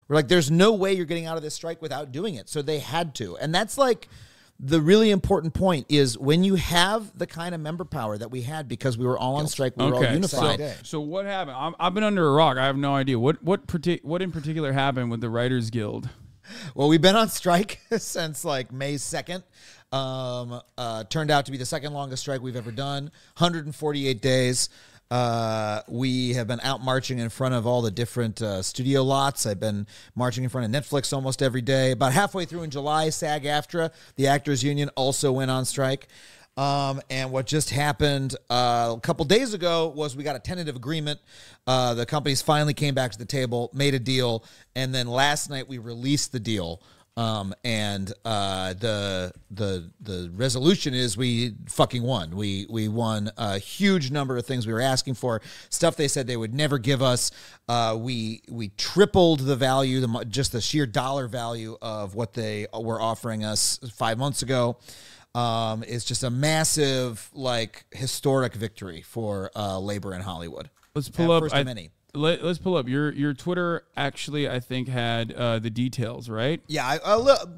We're like, there's no way you're getting out of this strike without doing it. So they had to. And that's like the really important point is when you have the kind of member power that we had because we were all on strike, we were all unified. So what happened? I've been under a rock. I have no idea. What in particular happened with the Writers Guild? Well, we've been on strike since like May 2nd. Turned out to be the second longest strike we've ever done, 148 days. We have been out marching in front of all the different studio lots. I've been marching in front of Netflix almost every day. About halfway through in July, SAG-AFTRA, the Actors Union, also went on strike. And what just happened a couple days ago was we got a tentative agreement. The companies finally came back to the table, made a deal, and then last night we released the deal. The resolution is we fucking won. We won a huge number of things we were asking for, stuff they said they would never give us. We tripled the value, just the sheer dollar value of what they were offering us 5 months ago. It's just a massive, like, historic victory for labor in Hollywood. Let's pull up. First of many. Let's pull up your Twitter. Actually, I think had the details, right? Yeah,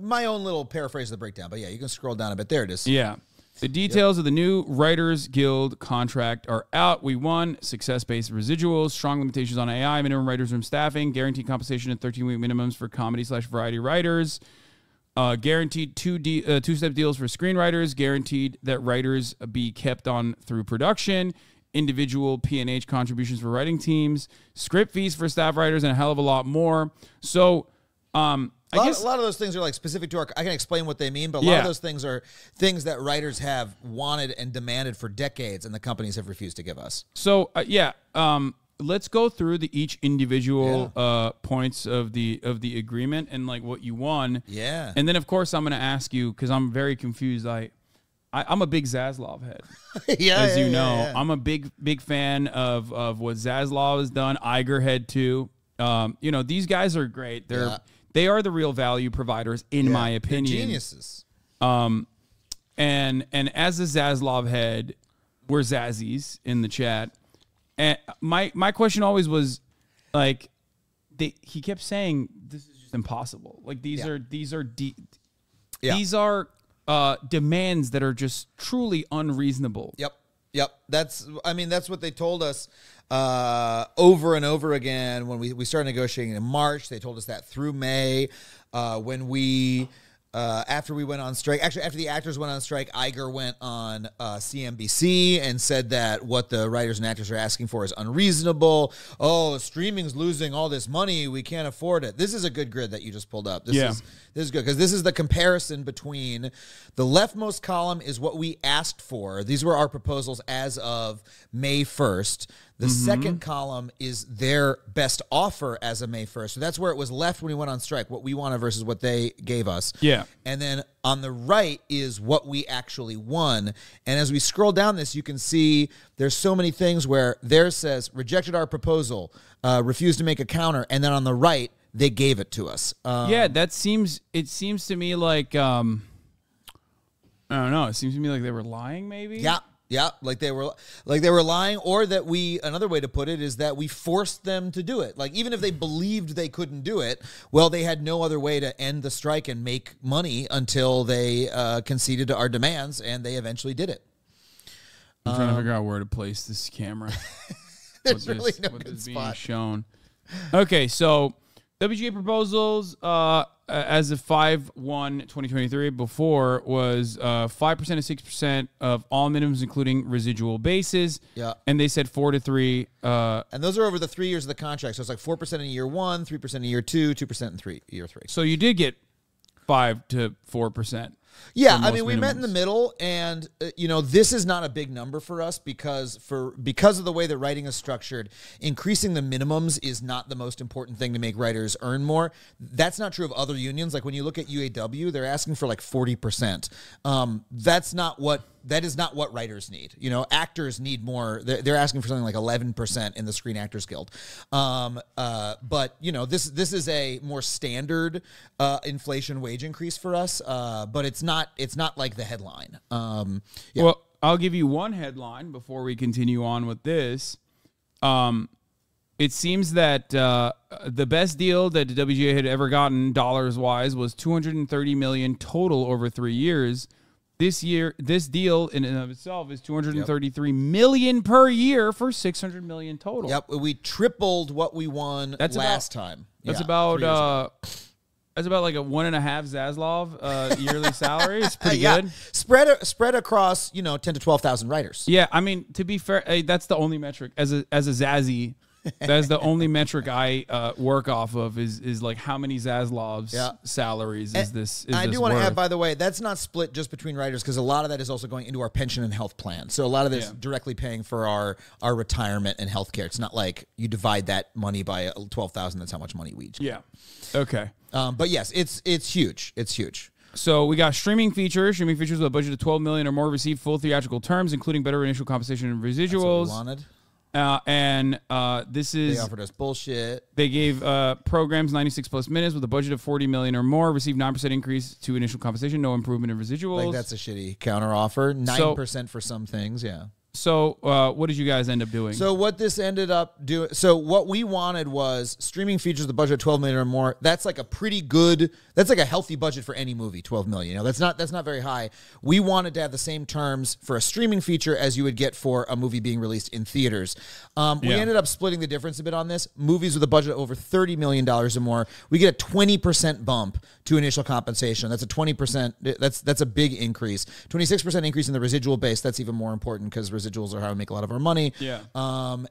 my own little paraphrase of the breakdown, but yeah, you can scroll down a bit. There it is. Yeah, the details of the new Writers Guild contract are out. We won success-based residuals, strong limitations on AI, minimum writers' room staffing, guaranteed compensation at 13-week minimums for comedy/variety writers, guaranteed two-step deals for screenwriters, guaranteed that writers be kept on through production. Individual P&H contributions for writing teams, script fees for staff writers, and a hell of a lot more. So, I guess a lot of those things are like specific to our. I can explain what they mean, but a lot of those things are things that writers have wanted and demanded for decades, and the companies have refused to give us. So, let's go through each individual points of the agreement and like what you won. Yeah, and then of course I'm going to ask you because I'm very confused. I'm a big Zaslav head, as you know. Yeah. I'm a big fan of what Zaslav has done. Iger head too. These guys are great. They are the real value providers, in my opinion. They're geniuses. And as a Zaslav head, we're Zazzies in the chat. And my question always was, like, he kept saying this is just impossible. Like these are demands that are just truly unreasonable. Yep. That's what they told us over and over again when we started negotiating in March. They told us that through May. When we after we went on strike, actually after the actors went on strike, Iger went on CNBC and said that what the writers and actors are asking for is unreasonable. Oh, streaming's losing all this money. We can't afford it. This is a good grid that you just pulled up. This is good because this is the comparison between the leftmost column is what we asked for. These were our proposals as of May 1st. The second column is their best offer as of May 1st. So that's where it was left when we went on strike, what we wanted versus what they gave us. Yeah. And then on the right is what we actually won. And as we scroll down this, you can see there's so many things where theirs says, rejected our proposal, refused to make a counter. And then on the right, they gave it to us. It seems to me like, I don't know. It seems to me like they were lying maybe. Yeah, like they were lying, or that another way to put it is that we forced them to do it. Like even if they believed they couldn't do it, well, they had no other way to end the strike and make money until they conceded to our demands, and they eventually did it. I'm trying to figure out where to place this camera. There's really no good spot. being shown. Okay, so WGA proposals as of 5/1/2023 before was 5% to 6% of all minimums, including residual bases. Yeah. And they said 4 to 3. And those are over the 3 years of the contract. So it's like 4% in year 1, 3% in year 2, 2% in year 3. So you did get 5 to 4%. Yeah, I mean, we met in the middle, and this is not a big number for us because of the way that writing is structured. Increasing the minimums is not the most important thing to make writers earn more. That's not true of other unions. Like when you look at UAW, they're asking for like 40%. That is not what writers need. Actors need more. They're asking for something like 11% in the Screen Actors Guild. But this is a more standard inflation wage increase for us. But it's not like the headline. Well, I'll give you one headline before we continue on with this. it seems that the best deal that the WGA had ever gotten dollars-wise was $230 million total over 3 years. This year, this deal in and of itself is $233 million per year for $600 million total. Yep, we tripled what we won last time. That's about like a 1.5 Zaslav yearly salary. It's pretty good. Spread across 10 to 12,000 writers. Yeah, I mean, to be fair, that's the only metric as a Zazzy. That's the only metric I work off of is like how many Zaslav's salaries is this. I do want to add, by the way, that's not split just between writers because a lot of that is also going into our pension and health plan. So a lot of this directly paying for our retirement and health care. It's not like you divide that money by 12,000. That's how much money we each get. Yeah. Okay. But yes, it's huge. It's huge. So we got streaming features. Streaming features with a budget of $12 million or more receive full theatrical terms, including better initial compensation and residuals. That's what we wanted. This is... They offered us bullshit. They gave programs 96-plus minutes with a budget of $40 million or more, received 9% increase to initial compensation, no improvement in residuals. Like, that's a shitty counteroffer. 9% for some things, yeah. So what did you guys end up doing? So what this ended up doing, so what we wanted was streaming features with a budget of 12 million or more. That's like a pretty good, that's like a healthy budget for any movie, 12 million. That's not very high. We wanted to have the same terms for a streaming feature as you would get for a movie being released in theaters. We ended up splitting the difference a bit on this. Movies with a budget of over $30 million or more, we get a 20% bump to initial compensation. That's a 20%, that's a big increase. 26% increase in the residual base. That's even more important because residuals are how we make a lot of our money. Yeah. So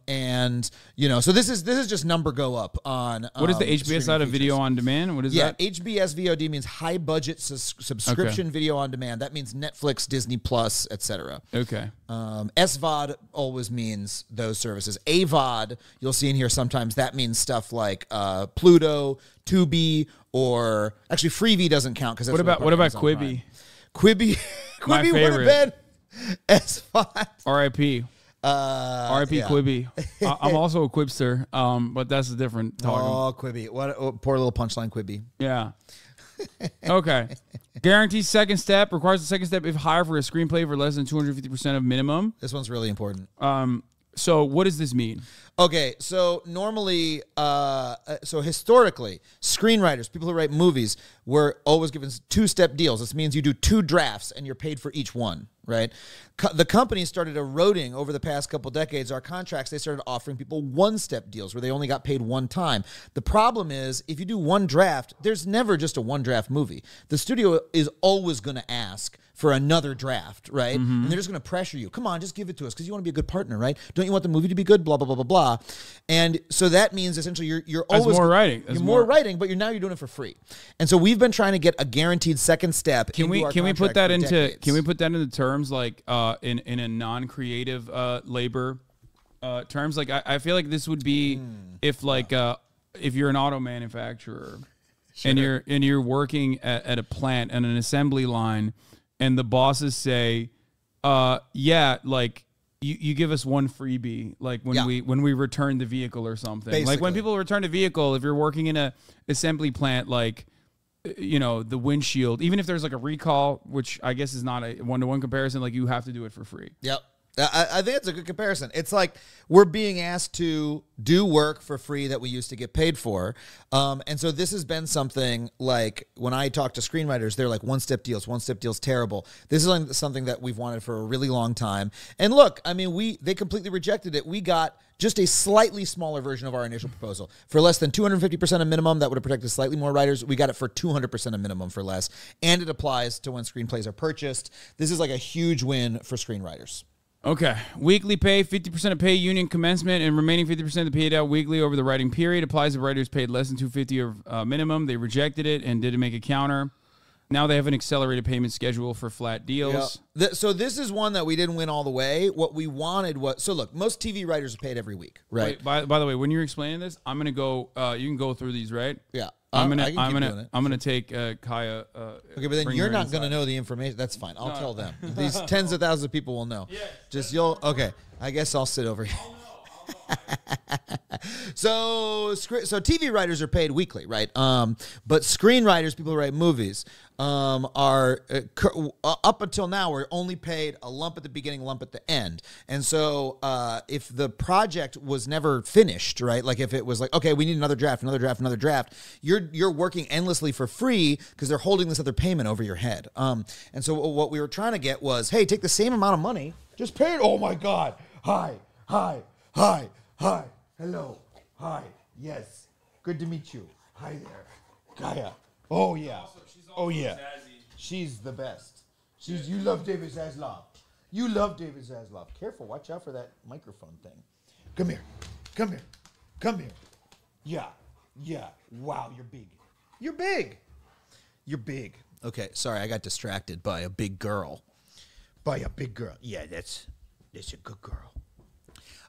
this is just number go up on. What is the HBS side of video on demand? What is that? HBS VOD means high budget subscription video on demand. That means Netflix, Disney Plus, etc. Okay. SVOD always means those services. AVOD, you'll see in here sometimes that means stuff like Pluto, Tubi, or actually Freevee doesn't count because what about Quibi? Quibi would have been SVOD. R.I.P. R.I.P. Quibi. I'm also a Quibster, but that's a different talk. Oh, Quibi. What poor little punchline Quibi. Yeah. Okay. Guarantees second step. Requires the second step if hired for a screenplay for less than 250% of minimum. This one's really important. So what does this mean? Okay, so normally, so historically, screenwriters, people who write movies, were always given two-step deals. This means you do 2 drafts and you're paid for each one, right? The company started eroding over the past couple decades. Our contracts, they started offering people 1-step deals where they only got paid one time. The problem is, if you do 1 draft, there's never just a 1-draft movie. The studio is always going to ask for another draft, right? And they're just going to pressure you. Come on, just give it to us because you want to be a good partner, right? Don't you want the movie to be good? Blah, blah, blah, blah, blah. And so that means essentially you're always more writing. You're more writing, but you're doing it for free. And so we've been trying to get a guaranteed second step. Can we put that into terms like in a non-creative labor terms? Like I feel like this would be if you're an auto manufacturer and you're working at a plant and an assembly line. And the bosses say, you give us one freebie, like when we return the vehicle or something. Basically. Like when people return a vehicle, if you're working in a assembly plant, like, the windshield, even if there's like a recall, which I guess is not a 1-to-1 comparison, like you have to do it for free. Yep. I think it's a good comparison. It's like we're being asked to do work for free that we used to get paid for. And so this has been something like when I talk to screenwriters, they're like 1-step deals, 1-step deals, terrible. This is something that we've wanted for a really long time. And look, I mean, they completely rejected it. We got just a slightly smaller version of our initial proposal. For less than 250% of minimum, that would have protected slightly more writers. We got it for 200% of minimum for less. And it applies to when screenplays are purchased. This is like a huge win for screenwriters. Okay. Weekly pay, 50% of pay union commencement, and remaining 50% of paid out weekly over the writing period. Applies to writers paid less than $250 of minimum. They rejected it and didn't make a counter. Now they have an accelerated payment schedule for flat deals. Yep. So this is one that we didn't win all the way. What we wanted was, so look, most TV writers are paid every week, right? Wait, by the way, when you're explaining this, I'm gonna go. You can go through these, right? Yeah. I'm gonna take Kaya. Okay, but then you're not gonna know the information. That's fine. I'll tell them. These tens of thousands of people will know. Yes, just you'll. Okay, I guess I'll sit over here. So TV writers are paid weekly, right? But screenwriters, people who write movies, are up until now we're only paid a lump at the beginning, lump at the end. And so if the project was never finished, right? Like if it was like, okay, we need another draft, you're working endlessly for free because they're holding this other payment over your head. And so what we were trying to get was, hey, take the same amount of money, just pay it. Oh my God. Hi. Hello. Hi. Yes. Good to meet you. Hi there. Gaia. Oh yeah. Oh yeah. She's the best. You love David Zaslav. You love David Zaslav. Careful. Watch out for that microphone thing. Come here. Yeah. Wow, you're big. Okay, sorry, I got distracted by a big girl. Yeah, that's a good girl.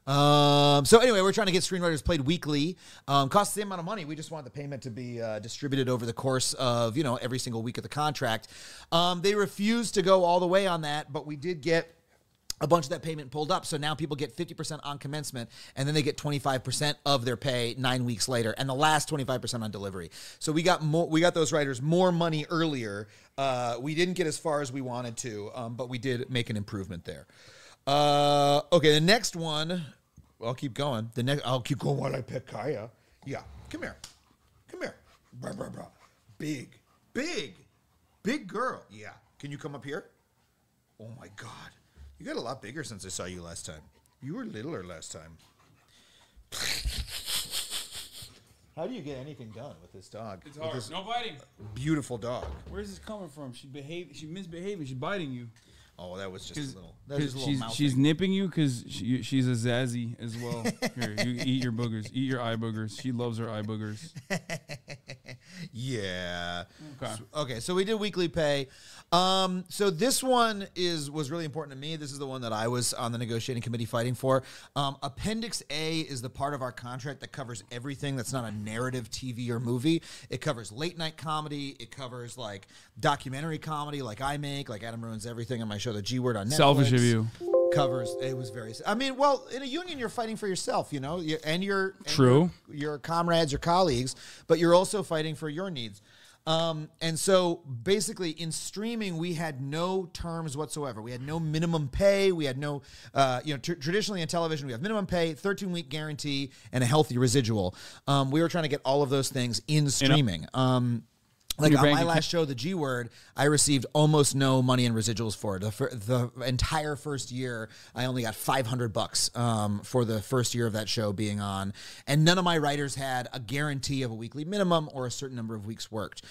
So anyway, we're trying to get screenwriters paid weekly. Costs the same amount of money. We just want the payment to be distributed over the course of, every single week of the contract. They refused to go all the way on that, but we did get a bunch of that payment pulled up. So now people get 50% on commencement, and then they get 25% of their pay 9 weeks later, and the last 25% on delivery. So we got those writers more money earlier. We didn't get as far as we wanted to, but we did make an improvement there. Okay, the next one, I'll keep going. I'll keep going while I pet Kaya. Yeah, come here. Blah, blah, blah. Big girl. Yeah. Can you come up here? Oh my God. You got a lot bigger since I saw you last time. You were littler last time. How do you get anything done with this dog? It's hard. No biting. Beautiful dog. Where's this coming from? She's misbehaving. She's biting you. Oh, that was just a little. That was just a little she's nipping you because she's a zazzy as well. Here, you eat your boogers. Eat your eye boogers. She loves her eye boogers. Yeah. Okay. So we did weekly pay. So this one was really important to me. This is the one that I was on the negotiating committee fighting for. Appendix A is the part of our contract that covers everything that's not a narrative TV or movie. It covers late night comedy. It covers like documentary comedy, like I make, like Adam Ruins Everything on my show, The G Word on Netflix. Selfish of you. Covers. It was very. I mean, well, in a union, you're fighting for yourself, and your comrades, your colleagues, but you're also fighting for your needs. And so basically in streaming, we had no terms whatsoever. We had no minimum pay. We had no, traditionally in television, we have minimum pay, 13-week guarantee, and a healthy residual. We were trying to get all of those things in streaming. Like on my last show, The G Word, I received almost no money in residuals for it. The entire first year, I only got $500 for the first year of that show being on, and none of my writers had a guarantee of a weekly minimum or a certain number of weeks worked.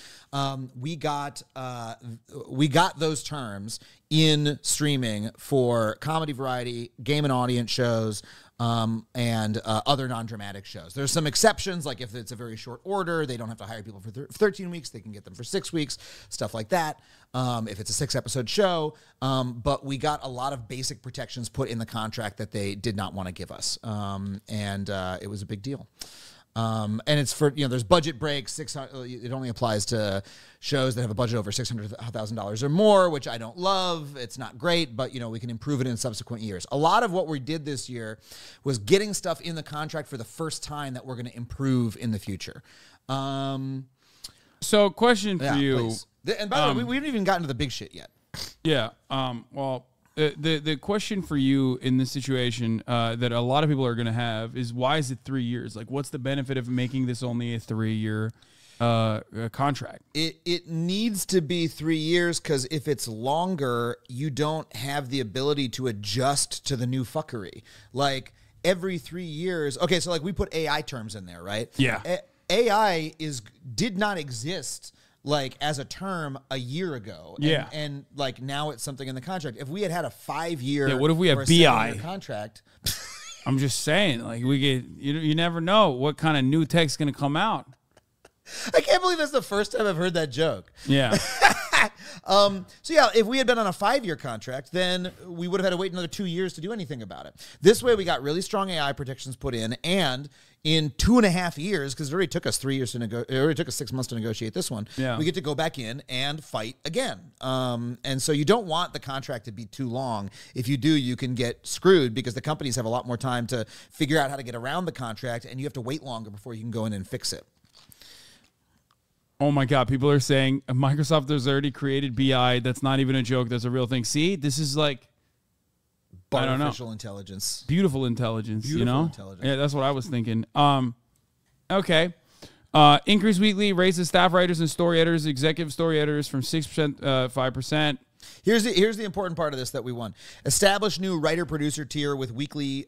We got those terms in streaming for comedy, variety, game and audience shows, and other non-dramatic shows. There's some exceptions, like if it's a very short order, they don't have to hire people for 13 weeks. They can get them for 6 weeks, stuff like that. If it's a 6-episode show. But we got a lot of basic protections put in the contract that they did not want to give us. And it was a big deal. And it's for, there's budget breaks. It only applies to shows that have a budget over $600,000 or more, which I don't love. It's not great, but we can improve it in subsequent years. A lot of what we did this year was getting stuff in the contract for the first time that we're going to improve in the future. So question for you. Please. And by the way, we haven't even gotten to the big shit yet. Yeah. Well, the question for you in this situation that a lot of people are going to have is, why is it 3 years? Like, what's the benefit of making this only a 3-year contract? It needs to be 3 years because if it's longer, you don't have the ability to adjust to the new fuckery. Like every 3 years. Okay, so like we put AI terms in there, right? Yeah. AI did not exist like as a term a year ago. And like now it's something in the contract. If we had a 5-year what if we have or a BI 7-year contract? I'm just saying, like we get you never know what kind of new tech's going to come out. I can't believe that's the first time I've heard that joke. Yeah. So yeah, if we had been on a 5-year contract, then we would have had to wait another 2 years to do anything about it. This way, we got really strong AI protections put in, and in 2.5 years, because it already took us 3 years to negotiate, it already took us 6 months to negotiate this one. Yeah. We get to go back in and fight again. And so you don't want the contract to be too long. If you do, you can get screwed because the companies have a lot more time to figure out how to get around the contract, and you have to wait longer before you can go in and fix it. Oh my God, people are saying Microsoft has already created BI. That's not even a joke. That's a real thing. See, this is like, I don't know. Artificial intelligence. Beautiful intelligence, Beautiful you know? intelligence. Yeah, that's what I was thinking. Okay. Increase weekly raises staff writers and story editors, executive story editors from 6% 5%. Here's the important part of this that we won. Establish new writer-producer tier with weekly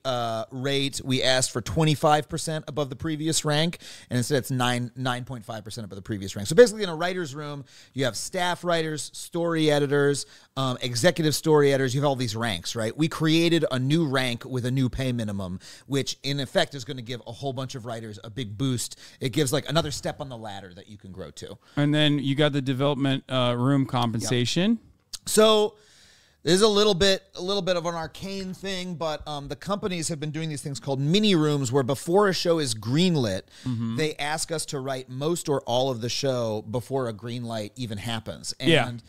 rate. We asked for 25% above the previous rank, and instead it's 9.5% above the previous rank. So basically in a writer's room, you have staff writers, story editors, executive story editors. You have all these ranks, right? We created a new rank with a new pay minimum, which in effect is going to give a whole bunch of writers a big boost. It gives like another step on the ladder that you can grow to. And then you got the development room compensation. Yep. So there's a little bit of an arcane thing, but the companies have been doing these things called mini rooms where before a show is greenlit, they ask us to write most or all of the show before a green light even happens. And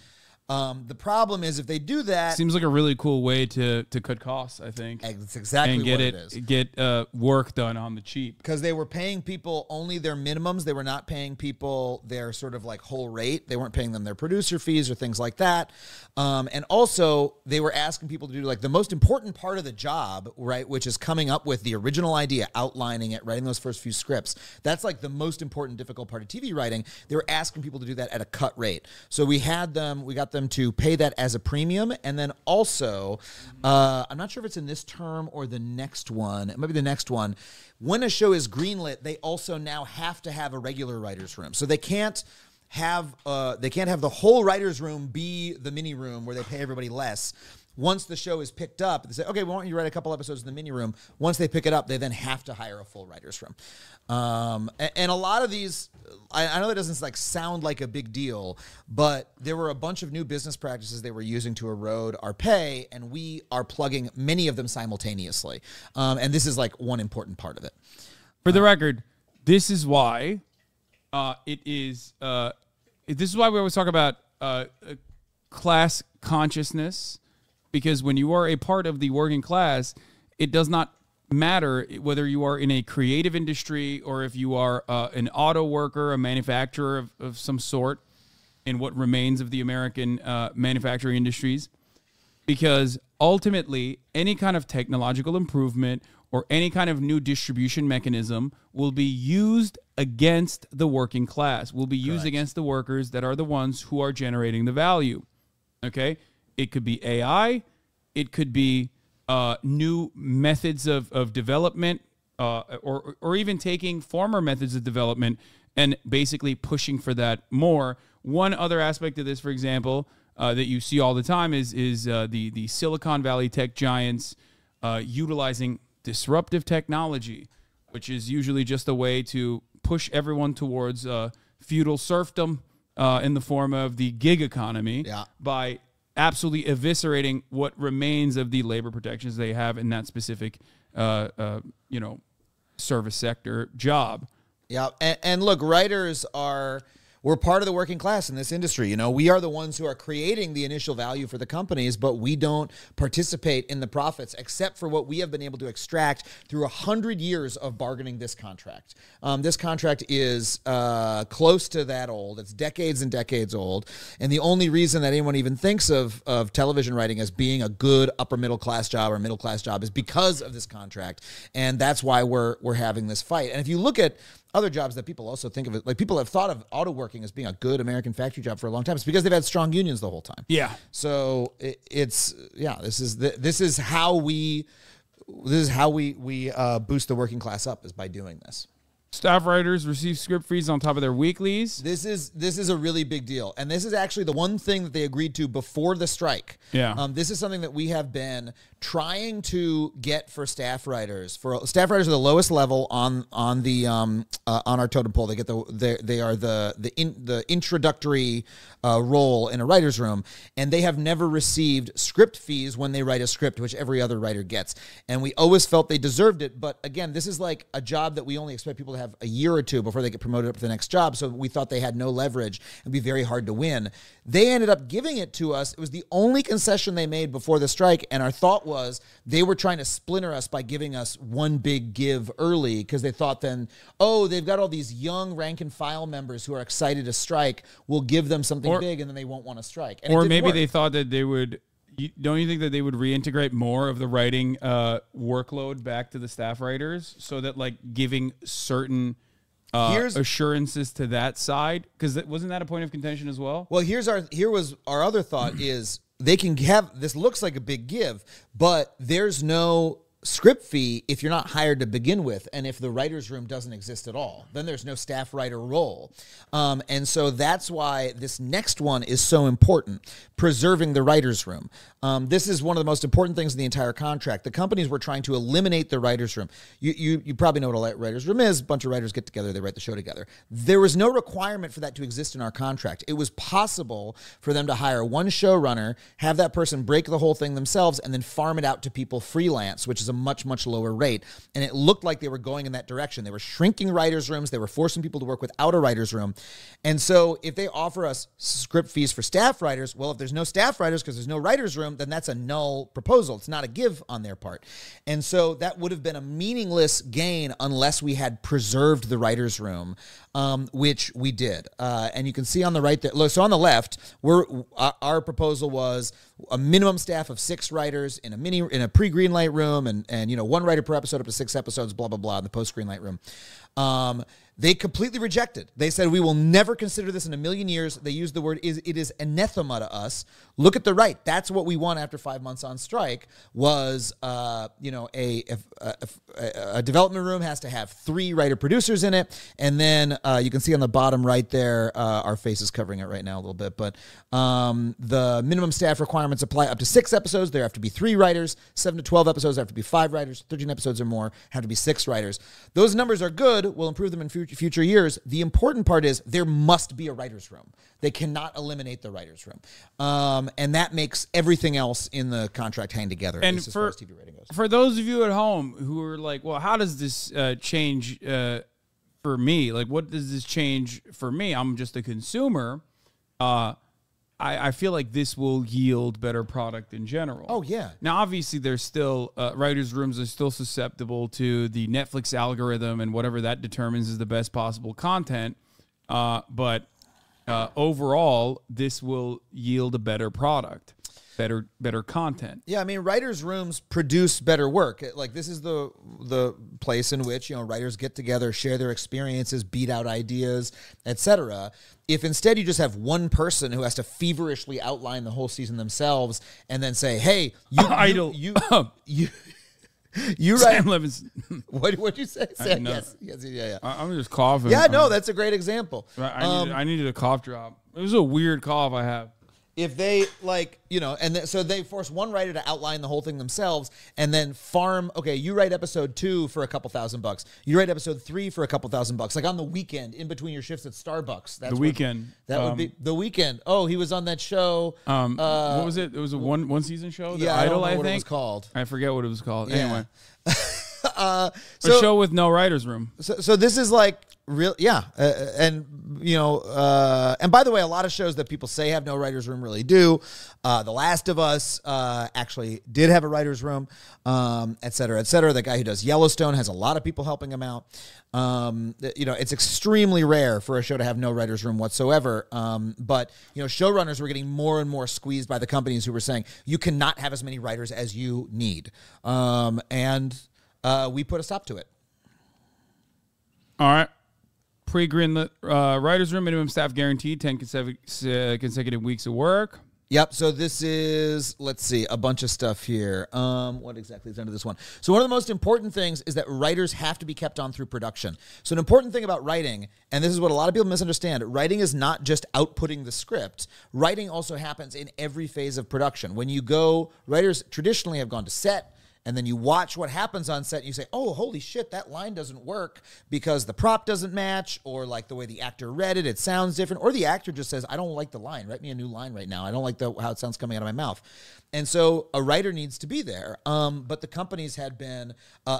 the problem is if they do that... Seems like a really cool way to cut costs, I think. That's exactly what it is. Get work done on the cheap. Because they were paying people only their minimums. They were not paying people their sort of like whole rate. They weren't paying them their producer fees or things like that. And also, they were asking people to do like the most important part of the job, right, which is coming up with the original idea, outlining it, writing those first few scripts. That's like the most important, difficult part of TV writing. They were asking people to do that at a cut rate. So we got them to pay that as a premium. And then also, I'm not sure if it's in this term or the next one. It might be the next one. When a show is greenlit, they also now have to have a regular writer's room. So they can't have the whole writer's room be the mini room where they pay everybody less. Once the show is picked up, they say, okay, we want you to write a couple episodes in the mini room. Once they pick it up, they then have to hire a full writer's room. And a lot of these, I know that doesn't like sound like a big deal, but there were a bunch of new business practices they were using to erode our pay, and we are plugging many of them simultaneously. And this is like one important part of it. For the record, this is why this is why we always talk about class consciousness. Because when you are a part of the working class, it does not matter whether you are in a creative industry or if you are an auto worker, a manufacturer of some sort in what remains of the American manufacturing industries. Because ultimately, any kind of technological improvement or any kind of new distribution mechanism will be used against the working class, will be used against the workers that are the ones who are generating the value. Okay? It could be AI. It could be new methods of development or even taking former methods of development and basically pushing for that more. One other aspect of this, for example, that you see all the time is the Silicon Valley tech giants utilizing disruptive technology, which is usually just a way to push everyone towards feudal serfdom in the form of the gig economy by absolutely eviscerating what remains of the labor protections they have in that specific, service sector job. Yeah, and look, writers we're part of the working class in this industry. You know, we are the ones who are creating the initial value for the companies, but we don't participate in the profits except for what we have been able to extract through 100 years of bargaining this contract. This contract is close to that old. It's decades and decades old. And the only reason that anyone even thinks of television writing as being a good upper middle class job or middle class job is because of this contract. And that's why we're having this fight. And if you look at other jobs that people also think of it, like people have thought of auto working as being a good American factory job for a long time. It's because they've had strong unions the whole time. Yeah. So this is how we boost the working class up, is by doing this. Staff writers receive script fees on top of their weeklies. This is a really big deal, and this is actually the one thing that they agreed to before the strike. Yeah. This is something that we have been trying to get for staff writers. For staff writers are the lowest level on our totem pole. They get they are the introductory role in a writer's room, and they have never received script fees when they write a script, which every other writer gets. And we always felt they deserved it, but again, this is like a job that we only expect people to have a year or two before they get promoted up to the next job. So we thought they had no leverage. It'd be very hard to win. They ended up giving it to us. It was the only concession they made before the strike. And our thought was they were trying to splinter us by giving us one big give early, because they thought then, oh, they've got all these young rank and file members who are excited to strike. We'll give them something big and then they won't want to strike. And or maybe they thought that they would. Don't you think that they would reintegrate more of the writing workload back to the staff writers, so that like giving certain assurances to that side? Because wasn't that a point of contention as well? Well, here was our other thought is they can have, this looks like a big give, but there's no script fee if you're not hired to begin with, and if the writer's room doesn't exist at all, then there's no staff writer role. And so that's why this next one is so important, preserving the writer's room. This is one of the most important things in the entire contract. The companies were trying to eliminate the writer's room. You probably know what a writer's room is. A bunch of writers get together, they write the show together. There was no requirement for that to exist in our contract. It was possible for them to hire one showrunner, have that person break the whole thing themselves, and then farm it out to people freelance, which is a much, much lower rate. And it looked like they were going in that direction. They were shrinking writers' rooms. They were forcing people to work without a writer's room. And so if they offer us script fees for staff writers, well, if there's no staff writers because there's no writer's room, then that's a null proposal. It's not a give on their part. And so that would have been a meaningless gain unless we had preserved the writer's room, which we did. And you can see on the right there, so on the left, our proposal was a minimum staff of 6 writers in a pre-greenlight room, and one writer per episode up to 6 episodes, blah, blah, blah, in the post-greenlight room. They completely rejected. They said, we will never consider this in a million years. They used the word, it is anathema to us. Look at the right. That's what we want after 5 months on strike was, a development room has to have 3 writer-producers in it. And then you can see on the bottom right there, our face is covering it right now a little bit, but the minimum staff requirements apply up to 6 episodes. There have to be 3 writers. 7 to 12 episodes, there have to be 5 writers. 13 episodes or more have to be 6 writers. Those numbers are good. We'll improve them in future years. The important part is there must be a writer's room. They cannot eliminate the writer's room. And that makes everything else in the contract hang together. And as far as TV rating goes. For those of you at home who are like, well, how does this change for me? Like, what does this change for me? I'm just a consumer. I feel like this will yield better product in general. Oh, yeah. Now, obviously, there's still writers' rooms are still susceptible to the Netflix algorithm and whatever that determines is the best possible content. But overall, this will yield a better product, better content. Yeah, I mean, writers' rooms produce better work. Like, this is the place in which, writers get together, share their experiences, beat out ideas, etc. If instead you just have one person who has to feverishly outline the whole season themselves and then say, "Hey, you Sam write." Levinson. What'd you say? Sam? No. Yes, yeah. I'm just coughing. Yeah, no, that's a great example. I needed a cough drop. It was a weird cough I have. If they so they force one writer to outline the whole thing themselves and then farm, okay, you write episode 2 for a couple $1,000. You write episode 3 for a couple $1,000. Like on the weekend, in between your shifts at Starbucks. That's The Weekend. That would be The Weekend. Oh, he was on that show. What was it? It was a one season show? The Yeah, Idol, I don't know what think? it was called. I forget what it was called. Yeah. Anyway. So, A show with no writer's room. So this is like real, yeah, and by the way, a lot of shows that people say have no writers' room really do. The Last of Us actually did have a writers' room, et cetera, et cetera. The guy who does Yellowstone has a lot of people helping him out. It's extremely rare for a show to have no writers' room whatsoever. But showrunners were getting more and more squeezed by the companies who were saying you cannot have as many writers as you need, and we put a stop to it. All right. Pre-greenlit writer's room, minimum staff guaranteed, 10 consecutive weeks of work. Yep. So this is, let's see, a bunch of stuff here. What exactly is under this one? So one of the most important things is that writers have to be kept on through production. So an important thing about writing, and this is what a lot of people misunderstand, writing is not just outputting the script. Writing also happens in every phase of production. When you go, writers traditionally have gone to set, and then you watch what happens on set and you say, oh, holy shit, that line doesn't work because the prop doesn't match, or like the way the actor read it, it sounds different. Or the actor just says, I don't like the line. Write me a new line right now. I don't like how it sounds coming out of my mouth. And so a writer needs to be there. But the companies had been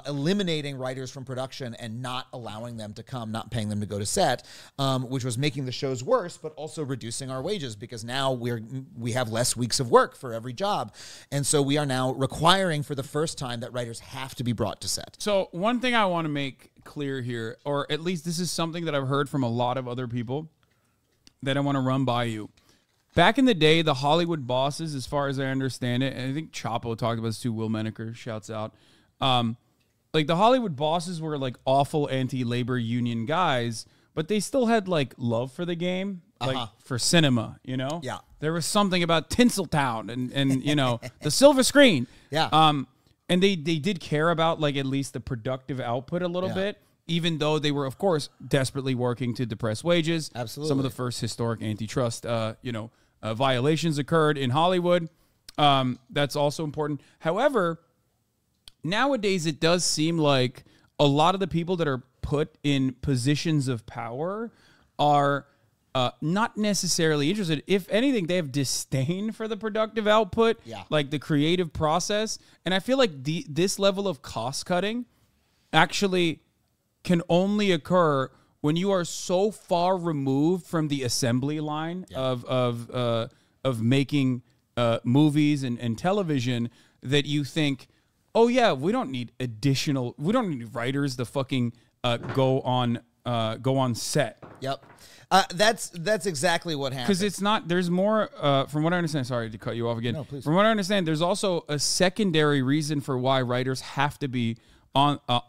eliminating writers from production and not allowing them to come, not paying them to go to set, which was making the shows worse, but also reducing our wages because now we have less weeks of work for every job. And so we are now requiring for the first time that writers have to be brought to set. So one thing I want to make clear here, or at least this is something that I've heard from a lot of other people that I want to run by you. Back in the day, the Hollywood bosses, as far as I understand it, and I think Chapo talked about this too, Will Menaker, shouts out, like the Hollywood bosses were like awful anti-labor union guys, but they still had like love for the game, like for cinema, you know? Yeah. There was something about Tinseltown and you know, the silver screen. Yeah. And they did care about like at least the productive output a little bit, even though they were, of course, desperately working to depress wages. Absolutely. Some of the first historic antitrust, violations occurred in Hollywood. That's also important. However, nowadays it does seem like a lot of the people that are put in positions of power are not necessarily interested. If anything, they have disdain for the productive output, like the creative process. And I feel like this level of cost cutting actually can only occur when you are so far removed from the assembly line of making movies and television that you think, oh yeah, we don't need writers to fucking go on set. Yep. That's exactly what happened. Because it's not, there's more, from what I understand, sorry to cut you off again. No, please. From what I understand, there's also a secondary reason for why writers have to be on the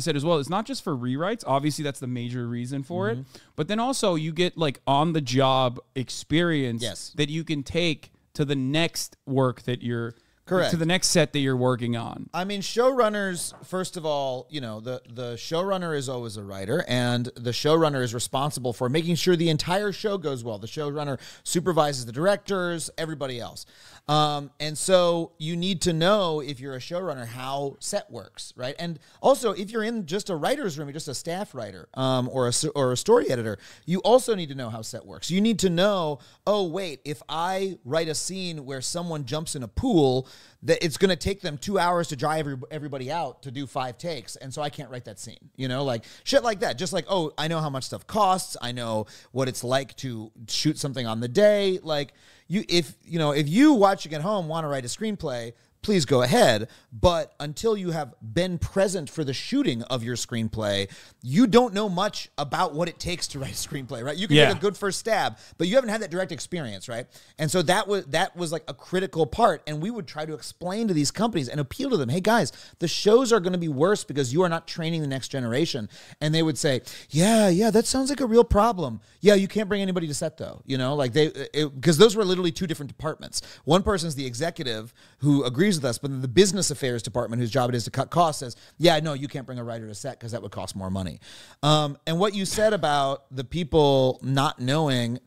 set as well. It's not just for rewrites. Obviously, that's the major reason for it. But then also you get like on the job experience that you can take to the next work that you're to the next set that you're working on. I mean, showrunners, first of all, you know, the showrunner is always a writer, and the showrunner is responsible for making sure the entire show goes well. The showrunner supervises the directors, everybody else. And so you need to know, if you're a showrunner, how set works, right? And also, if you're in just a writer's room, you're just a staff writer or a story editor, you also need to know how set works. You need to know, oh, wait, if I write a scene where someone jumps in a pool, that it's going to take them 2 hours to dry everybody out to do 5 takes, and so I can't write that scene. You know, like shit like that. Just like, oh, I know how much stuff costs. I know what it's like to shoot something on the day. Like, if you watching at home want to write a screenplay, please go ahead. But until you have been present for the shooting of your screenplay, you don't know much about what it takes to write a screenplay, right? You can take a good first stab, but you haven't had that direct experience, right? And so that was like a critical part. And we would try to explain to these companies and appeal to them, hey guys, the shows are going to be worse because you are not training the next generation. And they would say, yeah, that sounds like a real problem. Yeah, you can't bring anybody to set though, you know, like because those were literally 2 different departments. One person's the executive who agrees with us, but the business affairs department, whose job it is to cut costs, says, yeah, no, you can't bring a writer to set because that would cost more money. And what you said about the people not knowing,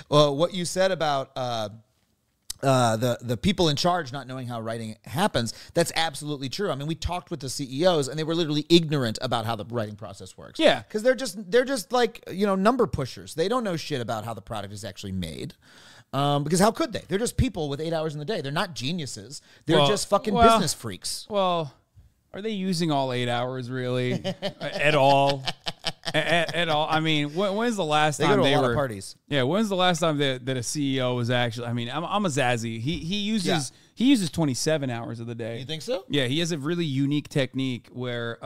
what you said about the people in charge not knowing how writing happens, that's absolutely true. I mean, we talked with the CEOs and they were literally ignorant about how the writing process works. Yeah. Because they're just like, number pushers. They don't know shit about how the product is actually made. Because how could they? They're just people with 8 hours in the day. They're not geniuses. They're just fucking business freaks. Well, are they using all 8 hours really at all? At all? I mean, when's the last time they go to they a lot were of parties? Yeah, when's the last time that a CEO was actually? I mean, I'm a Zazzy. He uses 27 hours of the day. You think so? Yeah, he has a really unique technique where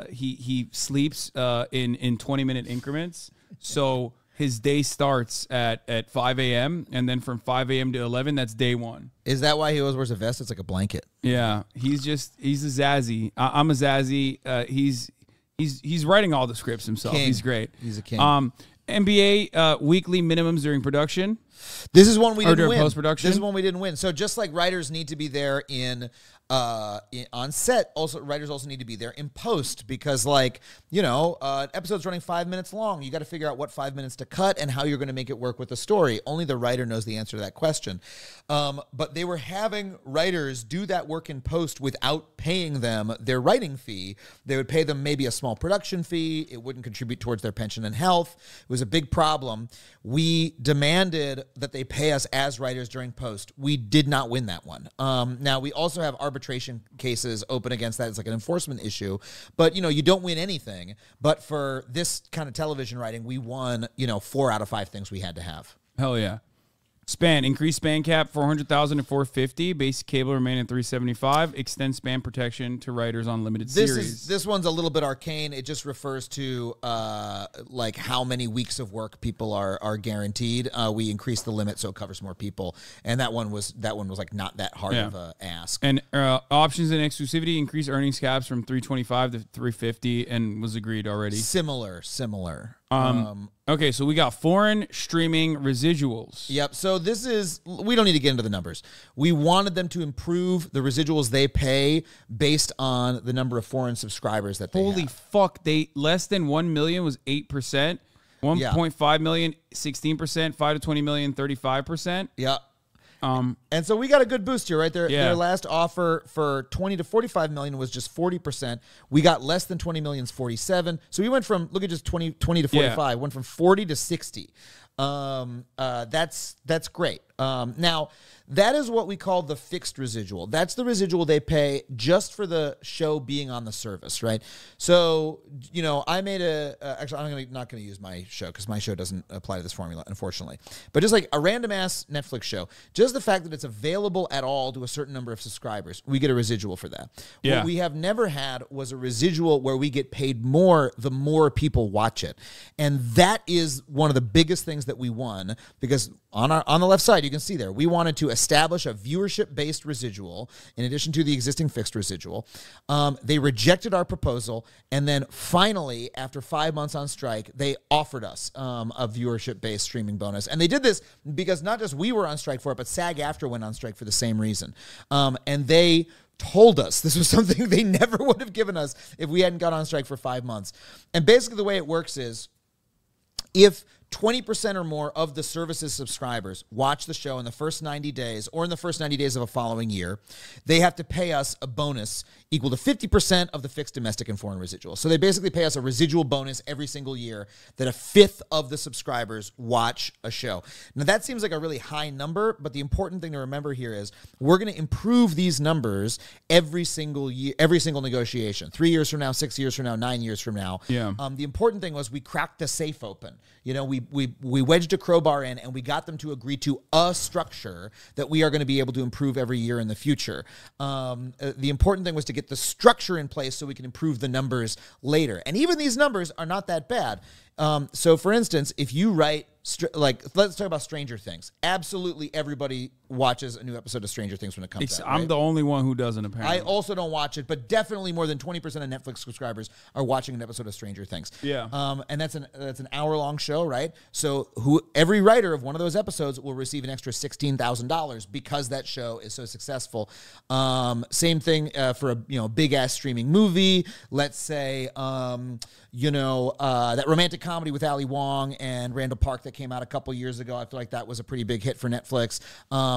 he sleeps in 20-minute increments. So his day starts at 5 a.m. and then from 5 a.m. to 11, that's day one. Is that why he always wears a vest? It's like a blanket. Yeah, he's a Zazzy. I'm a Zazzy. He's writing all the scripts himself. King. He's great. He's a king. NBA weekly minimums during production. This is one we Or didn't during win. post-production? This is one we didn't win. So just like writers need to be there on set, also writers also need to be there in post because, like, you know, an episode's running 5 minutes long. You got to figure out what 5 minutes to cut and how you're going to make it work with the story. Only the writer knows the answer to that question. But they were having writers do that work in post without paying them their writing fee. They would pay them maybe a small production fee. It wouldn't contribute towards their pension and health. It was a big problem. We demanded that they pay us as writers during post. We did not win that one. Now, we also have arbitration cases open against that. It's like an enforcement issue. But, you know, you don't win anything. But for this kind of television writing, we won, you know, 4 out of 5 things we had to have. Hell yeah. Span, increase span cap 400,000 to 450. Basic cable remain at 375. Extend span protection to writers on limited series. This one's a little bit arcane. It just refers to like how many weeks of work people are guaranteed. We increased the limit so it covers more people, and that one was like not that hard of a ask. And options and exclusivity increase earnings caps from 325 to 350, and was agreed already. Similar. Okay, so we got foreign streaming residuals. Yep. So we don't need to get into the numbers. We wanted them to improve the residuals they pay based on the number of foreign subscribers that they Holy have. fuck. They less than 1 million was 8%. 1.5 million, 16%. 5 to 20 million, 35%. Yeah. And so we got a good boost here, right? Their last offer for 20 to 45 million was just 40%. We got less than 20 million's 47. So we went from, look at just 20 to 45, went from 40 to 60. That's great. Now, that is what we call the fixed residual. That's the residual they pay just for the show being on the service, right? So, you know, I made actually, I'm not going to use my show because my show doesn't apply to this formula, unfortunately. But just like a random-ass Netflix show, just the fact that it's available at all to a certain number of subscribers, we get a residual for that. Yeah. What we have never had was a residual where we get paid more the more people watch it. And that is one of the biggest things that we won because on the left side, you can see there, we wanted to establish a viewership-based residual in addition to the existing fixed residual. They rejected our proposal, and then finally, after 5 months on strike, they offered us a viewership-based streaming bonus. And they did this because not just we were on strike for it, but SAG-AFTRA went on strike for the same reason. And they told us this was something they never would have given us if we hadn't gone on strike for 5 months. And basically the way it works is if 20% or more of the service's subscribers watch the show in the first 90 days or in the first 90 days of a following year, they have to pay us a bonus equal to 50% of the fixed domestic and foreign residual. So they basically pay us a residual bonus every single year that a fifth of the subscribers watch a show. Now that seems like a really high number, but the important thing to remember here is we're going to improve these numbers every single year, every single negotiation. 3 years from now, 6 years from now, 9 years from now. Yeah. The important thing was we cracked the safe open. You know, we wedged a crowbar in and we got them to agree to a structure that we are going to be able to improve every year in the future. The important thing was to get the structure in place so we can improve the numbers later. And even these numbers are not that bad. So for instance, if you write, let's talk about Stranger Things. Absolutely everybody watches a new episode of Stranger Things when it comes out. I'm right? the only one who doesn't, apparently. I also don't watch it, but definitely more than 20% of Netflix subscribers are watching an episode of Stranger Things. Yeah. And that's an hour-long show, right? So every writer of one of those episodes will receive an extra $16,000 because that show is so successful. Same thing for a big-ass streaming movie. Let's say that romantic comedy with Ali Wong and Randall Park that came out a couple years ago. I feel like that was a pretty big hit for Netflix.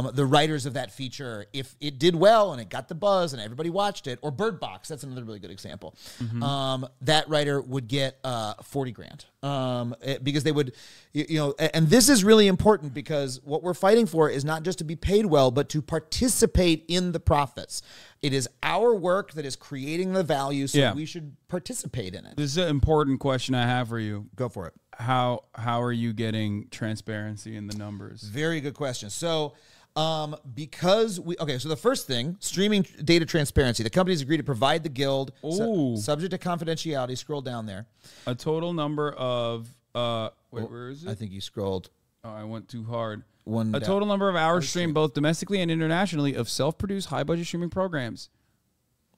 The writers of that feature, if it did well and it got the buzz and everybody watched it, or Bird Box, that's another really good example. Mm-hmm. That writer would get $40,000 because they would, and this is really important because what we're fighting for is not just to be paid well, but to participate in the profits. It is our work that is creating the value, so we should participate in it. This is an important question I have for you. Go for it. How are you getting transparency in the numbers? Very good question. So so the first thing, streaming data transparency. The companies agreed to provide the guild, subject to confidentiality. Scroll down there. A total number of, where is it? I think you scrolled. Oh, I went too hard. Total number of hours streamed both domestically and internationally of self-produced high-budget streaming programs.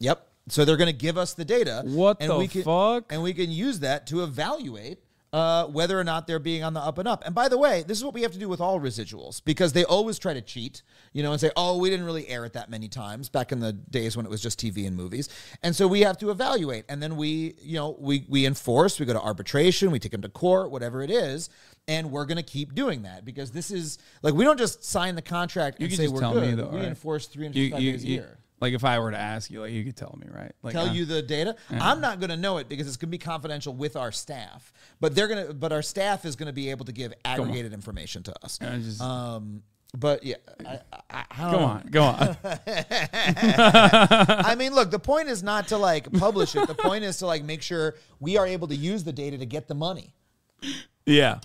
Yep. So they're going to give us the data. What the fuck? And we can use that to evaluate whether or not they're being on the up and up. And by the way, this is what we have to do with all residuals, because they always try to cheat, and say, oh, we didn't really air it that many times back in the days when it was just TV and movies. And so we have to evaluate. And then we enforce, we go to arbitration, we take them to court, whatever it is. And we're going to keep doing that, because this is like, we don't just sign the contract and say we're good. We enforce 365 days a year. Like if I were to ask you, like you could tell me, right? Like tell you the data. Yeah. I'm not going to know it because it's going to be confidential with our staff. But our staff is going to be able to give aggregated information to us. But yeah, go on. I mean, look, the point is not to like publish it. The point is to like make sure we are able to use the data to get the money. Yeah.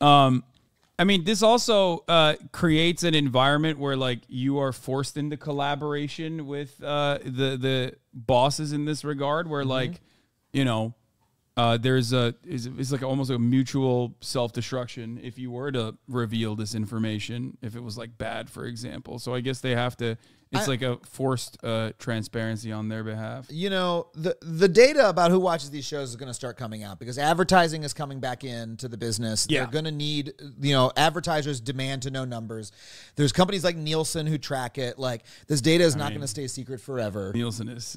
I mean, this also creates an environment where like you are forced into collaboration with the bosses in this regard, where like, there's it's like almost a mutual self-destruction if you were to reveal this information, if it was like bad, for example. So I guess they have to, it's like a forced transparency on their behalf. The data about who watches these shows is going to start coming out, because advertising is coming back into the business. Yeah. They're going to need, advertisers demand to know numbers. There's companies like Nielsen who track it. Like, this data is not going to stay secret forever. Nielsen is...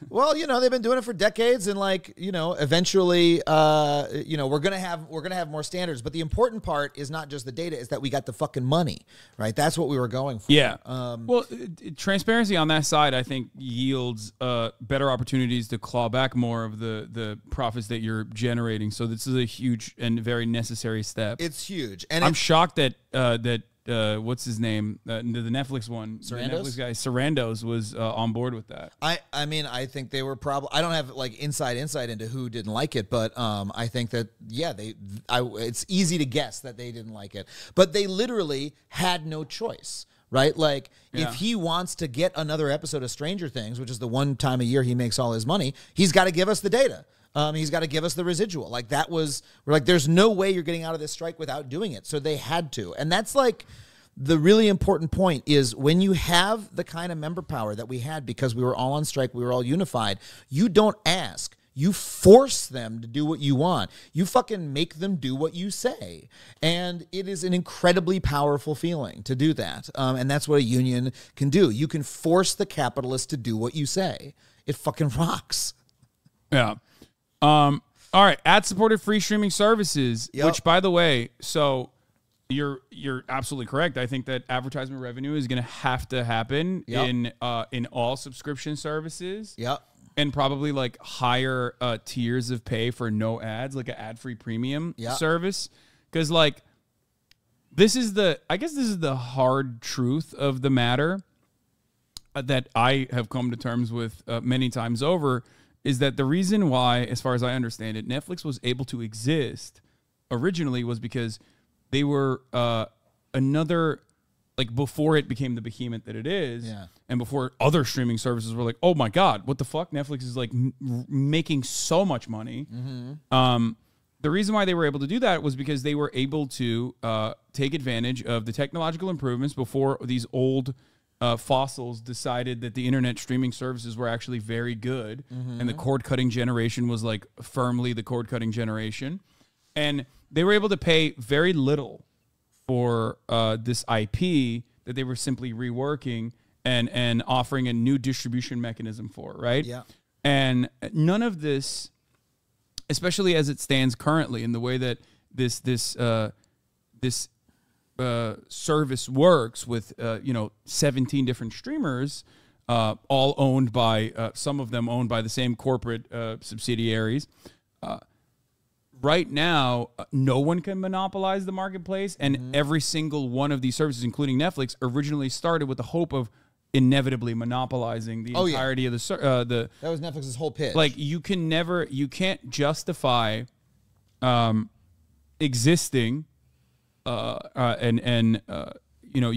Well, they've been doing it for decades, and like, eventually, we're gonna have more standards. But the important part is not just the data; is that we got the fucking money, right? That's what we were going for. Yeah. Well, transparency on that side, I think, yields better opportunities to claw back more of the profits that you're generating. So this is a huge and very necessary step. It's huge, and I'm shocked that what's his name? The Netflix one. Sarandos? The Netflix guy, Sarandos, was on board with that. I mean, I think they were probably, I don't have like inside insight into who didn't like it, but I think that, yeah, it's easy to guess that they didn't like it. But they literally had no choice. Right? Like, if he wants to get another episode of Stranger Things, which is the one time a year he makes all his money, he's got to give us the data. He's got to give us the residual. Like, we're like, there's no way you're getting out of this strike without doing it. So they had to. And that's like the really important point, is when you have the kind of member power that we had, because we were all on strike, we were all unified, you don't ask. You force them to do what you want. You fucking make them do what you say. And it is an incredibly powerful feeling to do that. And that's what a union can do. You can force the capitalist to do what you say. It fucking rocks. Yeah. All right. Ad-supported free streaming services, which, by the way, so you're absolutely correct. I think that advertisement revenue is going to have to happen in all subscription services. Yep. And probably like higher tiers of pay for no ads, like an ad-free premium service. Because like, I guess this is the hard truth of the matter that I have come to terms with many times over, is that the reason why, as far as I understand it, Netflix was able to exist originally was because they were another, like, before it became the behemoth that it is, and before other streaming services were like, oh my God, what the fuck? Netflix is like making so much money. Mm-hmm. The reason why they were able to do that was because they were able to take advantage of the technological improvements before these old fossils decided that the internet streaming services were actually very good. Mm-hmm. And the cord-cutting generation was like firmly the cord-cutting generation. And they were able to pay very little for this IP that they were simply reworking and offering a new distribution mechanism for, right? Yeah. And none of this, especially as it stands currently in the way that this service works with 17 different streamers, all owned by some of them owned by the same corporate subsidiaries. Right now, no one can monopolize the marketplace, and every single one of these services, including Netflix, originally started with the hope of inevitably monopolizing the entirety of the. That was Netflix's whole pitch. Like, you can't justify existing, you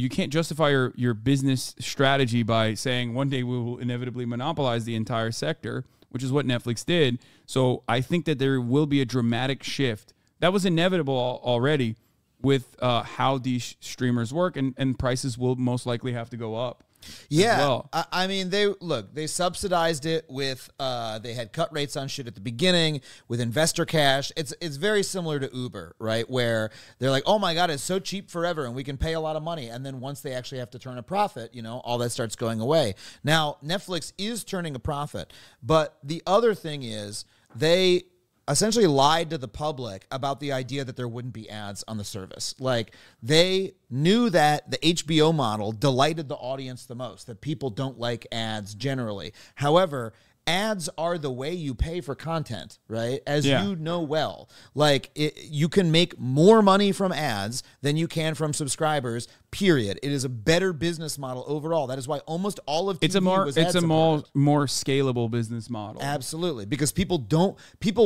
can't justify your business strategy by saying one day we will inevitably monopolize the entire sector, which is what Netflix did. So I think that there will be a dramatic shift. That was inevitable already with how these streamers work, and prices will most likely have to go up. Yeah, well. I mean, they subsidized it with they had cut rates on shit at the beginning with investor cash. It's very similar to Uber, right? Where they're like, oh my god, it's so cheap forever, and we can pay a lot of money, and then once they actually have to turn a profit, all that starts going away. Now Netflix is turning a profit, but the other thing is they essentially lied to the public about the idea that there wouldn't be ads on the service. Like, they knew that the HBO model delighted the audience the most, that people don't like ads generally. However, ads are the way you pay for content, right? As you know well. Like, you can make more money from ads than you can from subscribers, period. It is a better business model overall. That is why almost all of TV was ad supported. more scalable business model. Absolutely, because people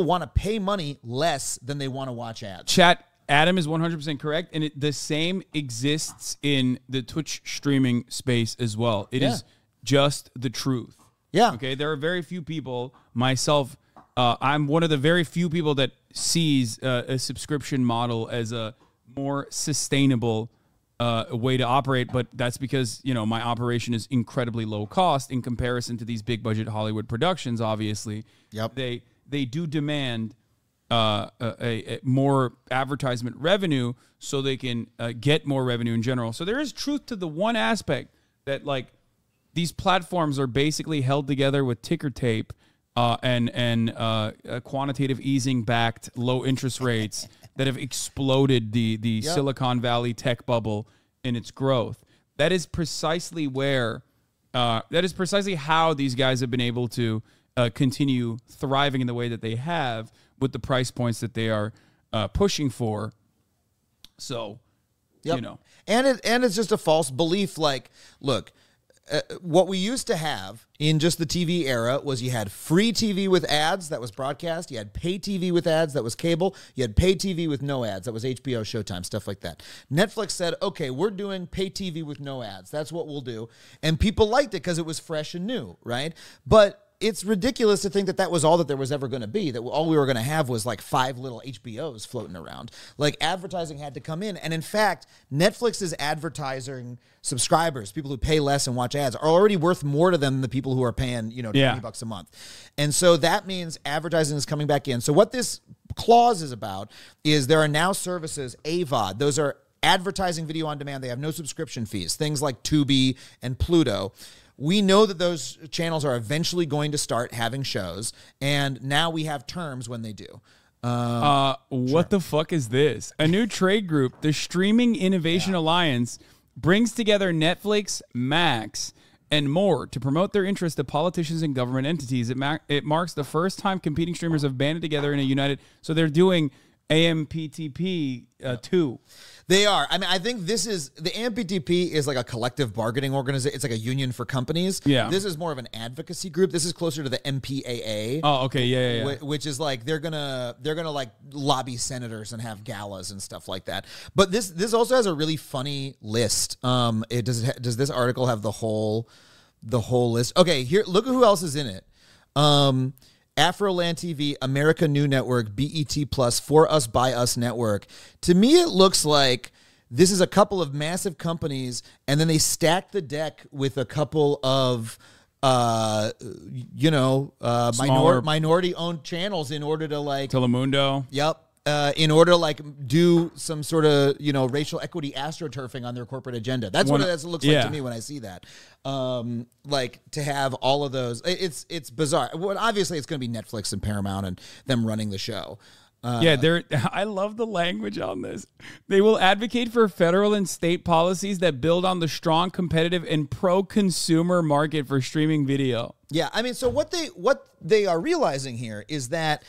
want to pay money less than they want to watch ads. Chat, Adam is 100% correct, and the same exists in the Twitch streaming space as well. It is just the truth. Yeah. Okay. There are very few people, myself, I'm one of the very few people that sees a subscription model as a more sustainable way to operate. But that's because, my operation is incredibly low cost in comparison to these big budget Hollywood productions, obviously. Yep. They do demand a more advertisement revenue so they can get more revenue in general. So there is truth to the one aspect that, like, these platforms are basically held together with ticker tape and quantitative easing backed low interest rates that have exploded the Silicon Valley tech bubble in its growth. That is precisely how these guys have been able to continue thriving in the way that they have with the price points that they are pushing for. So, and it's just a false belief. Like, look. What we used to have in just the TV era was you had free TV with ads, that was broadcast. You had pay TV with ads, that was cable. You had pay TV with no ads, that was HBO, Showtime, stuff like that. Netflix said, okay, we're doing pay TV with no ads. That's what we'll do. And people liked it because it was fresh and new, right? But it's ridiculous to think that that was all that there was ever going to be, that all we were going to have was like 5 little HBOs floating around. Like, advertising had to come in. And in fact, Netflix's advertising subscribers, people who pay less and watch ads, are already worth more to them than the people who are paying, $20 a month. And so that means advertising is coming back in. So what this clause is about is there are now services, AVOD. Those are advertising video on demand. They have no subscription fees, things like Tubi and Pluto. We know that those channels are eventually going to start having shows, and now we have terms when they do. What the fuck is this? A new trade group, the Streaming Innovation Alliance, brings together Netflix, Max, and more to promote their interest to politicians and government entities. It marks the first time competing streamers have banded together in a united... So they're doing AMPTP 2. They are. I mean, I think the AMPTP is like a collective bargaining organization. It's like a union for companies. Yeah. This is more of an advocacy group. This is closer to the MPAA. Oh, okay. Yeah. Which is like they're gonna like lobby senators and have galas and stuff like that. But this also has a really funny list. Does this article have the whole list? Okay, here, look at who else is in it. Afroland TV, America New Network, BET Plus, For Us By Us Network. To me, it looks like this is a couple of massive companies, and then they stack the deck with a couple of minority-owned channels in order to like Telemundo. Yep. In order to like do some sort of racial equity astroturfing on their corporate agenda. That's what it looks like to me when I see that. Like, to have all of those, it's bizarre. Well, obviously it's going to be Netflix and Paramount and them running the show. I love the language on this. They will advocate for federal and state policies that build on the strong, competitive, and pro-consumer market for streaming video. Yeah, I mean, so what they are realizing here is that,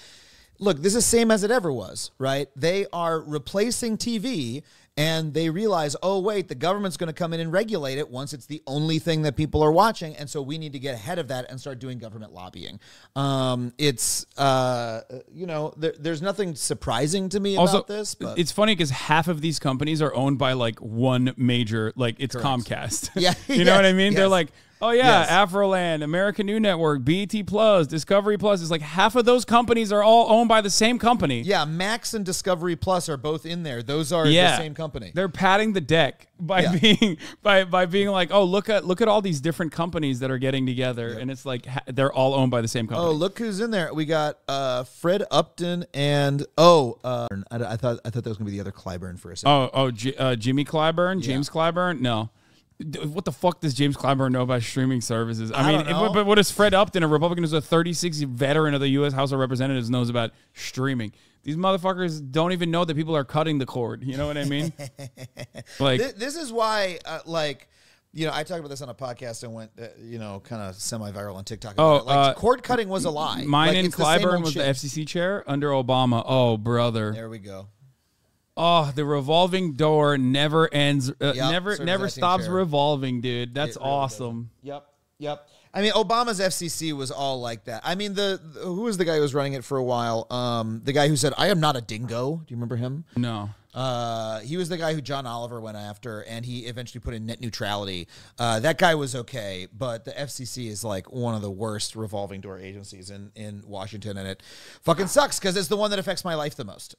look, this is the same as it ever was, right? They are replacing TV, and they realize, oh, wait, the government's going to come in and regulate it once it's the only thing that people are watching, and so we need to get ahead of that and start doing government lobbying. There's nothing surprising to me about this. But it's funny because half of these companies are owned by, like, one major, like, it's Correct. Comcast. Yeah. You know what I mean? Yes. They're like, Oh yeah, Yes. Afroland, American New Network, BET Plus, Discovery Plus. It's like half of those companies are all owned by the same company. Yeah, Max and Discovery Plus are both in there. Those are Yeah. the same company. They're padding the deck by being by being like, oh, look at all these different companies that are getting together, and it's like they're all owned by the same company. Oh, look who's in there. We got Fred Upton and I thought that was gonna be the other Clyburn for a second. Jimmy Clyburn, James Clyburn. No, what the fuck does James Clyburn know about streaming services? I mean, don't know. but what does Fred Upton, a Republican who's a 36 veteran of the U.S. House of Representatives, knows about streaming? These motherfuckers don't even know that people are cutting the cord. You know what I mean? Like, This is why, I talked about this on a podcast and went, kind of semi-viral on TikTok. About it. Cord cutting was a lie. mine Like, and it's the same Clyburn old was the shit. FCC chair under Obama. Oh, brother. There we go. Oh, the revolving door never ends. Never acting stops chair. revolving, dude. That's It really awesome. Yep. I mean, Obama's FCC was all like that. I mean, who was the guy who was running it for a while? The guy who said, "I am not a dingo." Do you remember him? No. He was the guy who John Oliver went after, and he eventually put in net neutrality. That guy was okay, but the FCC is like one of the worst revolving door agencies in Washington, and it fucking sucks because it's the one that affects my life the most.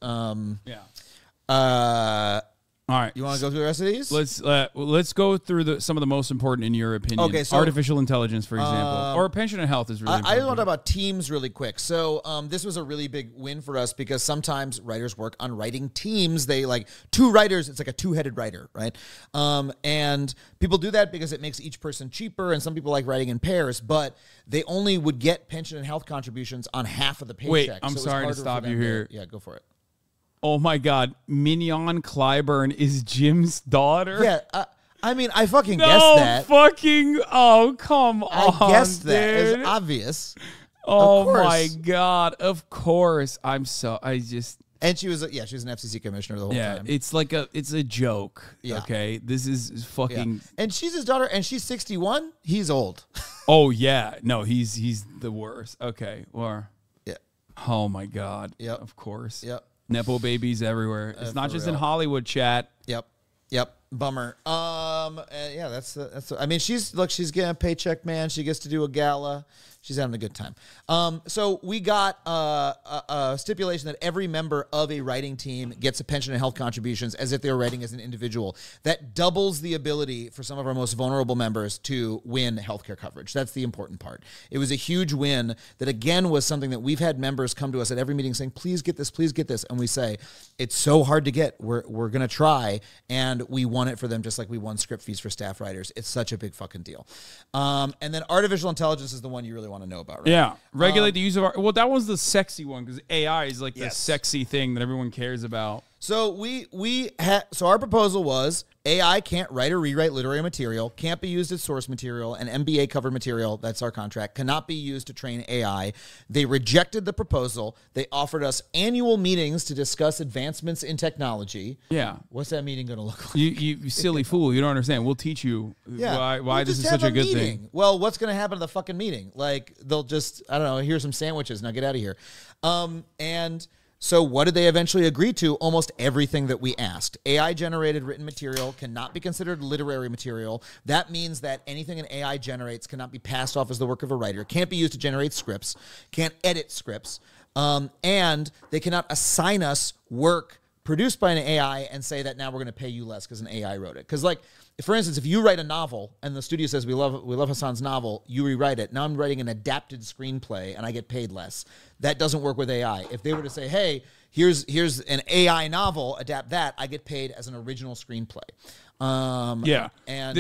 All right. You want to go through the rest of these? Let's go through some of the most important in your opinion. Okay, so- artificial intelligence, for example, or pension and health is really I important. want to talk about teams really quick. So this was a really big win for us because sometimes writers work on writing teams. They like two writers. It's like a two-headed writer, right? And people do that because it makes each person cheaper. And some people like writing in pairs, but they only would get pension and health contributions on half of the paycheck. Wait, So I'm it was sorry to harder for stop them you here. Yeah, go for it. Oh my God, Mignon Clyburn is Jim's daughter. Yeah, I mean, I fucking No guessed that. fucking. Oh, come on. I guessed that. dude. It's obvious. Oh course. my God. Of course. And she was an FCC commissioner the whole time. it's like it's a joke. Yeah. Okay. This is fucking. And she's his daughter, and she's 61. He's old. Oh yeah. No, he's the worst. Okay. Or. Yeah. Oh my God. Yep. Of course. Yep. Nepo babies everywhere. It's not for just in real. Hollywood, chat. Yep. Bummer. Yeah, that's. I mean, she's getting a paycheck, man. She gets to do a gala. She's having a good time. So we got a stipulation that every member of a writing team gets a pension and health contributions as if they were writing as an individual. That doubles the ability for some of our most vulnerable members to win healthcare coverage. That's the important part. It was a huge win that, again, was something that we've had members come to us at every meeting saying, please get this, please get this. And we say, it's so hard to get. We're going to try. And we won it for them just like we won script fees for staff writers. It's such a big fucking deal. And then artificial intelligence is the one you really want to know about, right? Yeah. Regulate the use of well, that was the sexy one because AI is like the Yes. sexy thing that everyone cares about. So so our proposal was AI can't write or rewrite literary material, can't be used as source material, and MBA cover material, that's our contract, cannot be used to train AI. They rejected the proposal. They offered us annual meetings to discuss advancements in technology. Yeah. What's that meeting going to look like? You silly fool. You don't understand. We'll teach you why We'll this just is have such a good thing. meeting. Well, what's going to happen at the fucking meeting? Like, they'll just, I don't know, here's some sandwiches. Now get out of here. And so what did they eventually agree to? Almost everything that we asked. AI-generated written material cannot be considered literary material. That means that anything an AI generates cannot be passed off as the work of a writer. Can't be used to generate scripts. Can't edit scripts. And they cannot assign us work produced by an AI and say that now we're going to pay you less because an AI wrote it. Because, like, for instance, if you write a novel and the studio says we love Hasan's novel, you rewrite it. Now I'm writing an adapted screenplay and I get paid less. That doesn't work with AI. If they were to say, hey, here's an AI novel, adapt that, I get paid as an original screenplay. And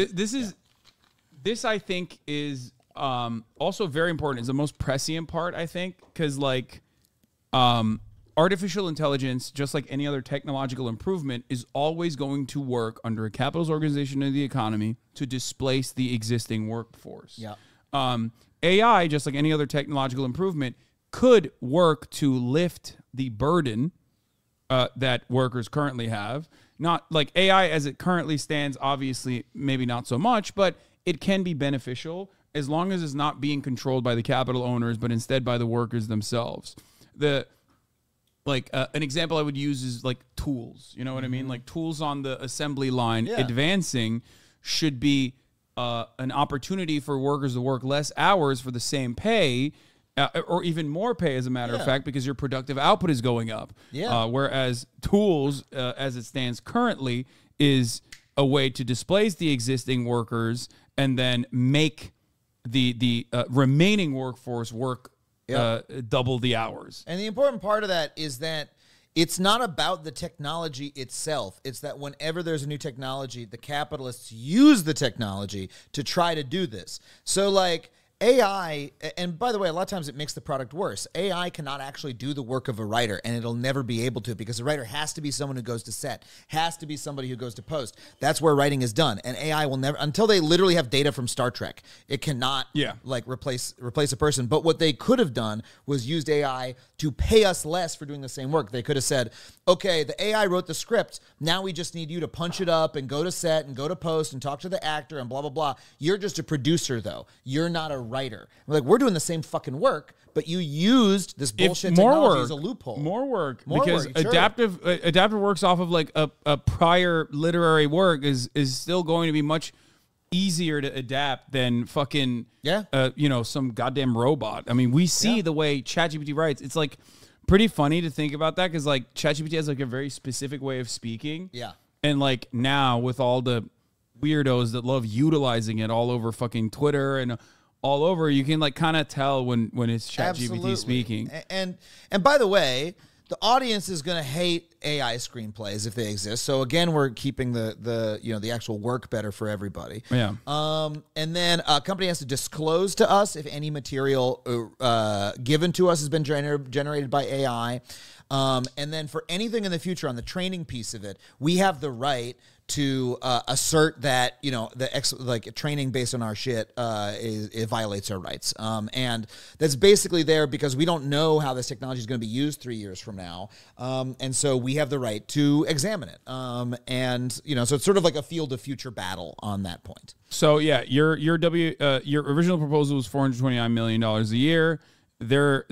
this I think is also very important. It's the most prescient part, I think, because like artificial intelligence, just like any other technological improvement, is always going to work under a capitalist organization of the economy to displace the existing workforce. Yeah. AI, just like any other technological improvement, could work to lift the burden that workers currently have. Not like AI as it currently stands, obviously, maybe not so much, but it can be beneficial as long as it's not being controlled by the capital owners, but instead by the workers themselves. An example I would use is like tools. You know what I mean? Like tools on the assembly line advancing should be an opportunity for workers to work less hours for the same pay, or even more pay, as a matter of fact, because your productive output is going up. Yeah. Whereas tools, as it stands currently, is a way to displace the existing workers and then make the remaining workforce work double the hours. And the important part of that is that it's not about the technology itself. It's that whenever there's a new technology, the capitalists use the technology to try to do this. So like AI, and by the way, a lot of times it makes the product worse. AI cannot actually do the work of a writer, and it'll never be able to, because a writer has to be someone who goes to set, has to be somebody who goes to post. That's where writing is done, and AI will never, until they literally have data from Star Trek, it cannot like replace a person. But what they could have done was used AI to pay us less for doing the same work. They could have said, okay, the AI wrote the script, now we just need you to punch it up and go to set and go to post and talk to the actor and blah, blah, blah. You're just a producer, though. You're not a writer. We're like, we're doing the same fucking work, but you used this bullshit technology as a loophole. More work. Because adaptive works off of like a prior literary work is still going to be much easier to adapt than fucking some goddamn robot. I mean, we see the way ChatGPT writes. It's like pretty funny to think about that, because like ChatGPT has like a very specific way of speaking. Yeah. And like now with all the weirdos that love utilizing it all over fucking Twitter and all over, you can like kind of tell when it's ChatGPT speaking. And by the way, the audience is going to hate AI screenplays if they exist. So again, we're keeping the actual work better for everybody. Yeah. And then a company has to disclose to us if any material given to us has been generated by AI. And then for anything in the future on the training piece of it, we have the right to assert that the training based on our shit it violates our rights, and that's basically there because we don't know how this technology is going to be used 3 years from now, and so we have the right to examine it, and so it's sort of like a field of future battle on that point. So yeah, your original proposal was $429 million a year. Their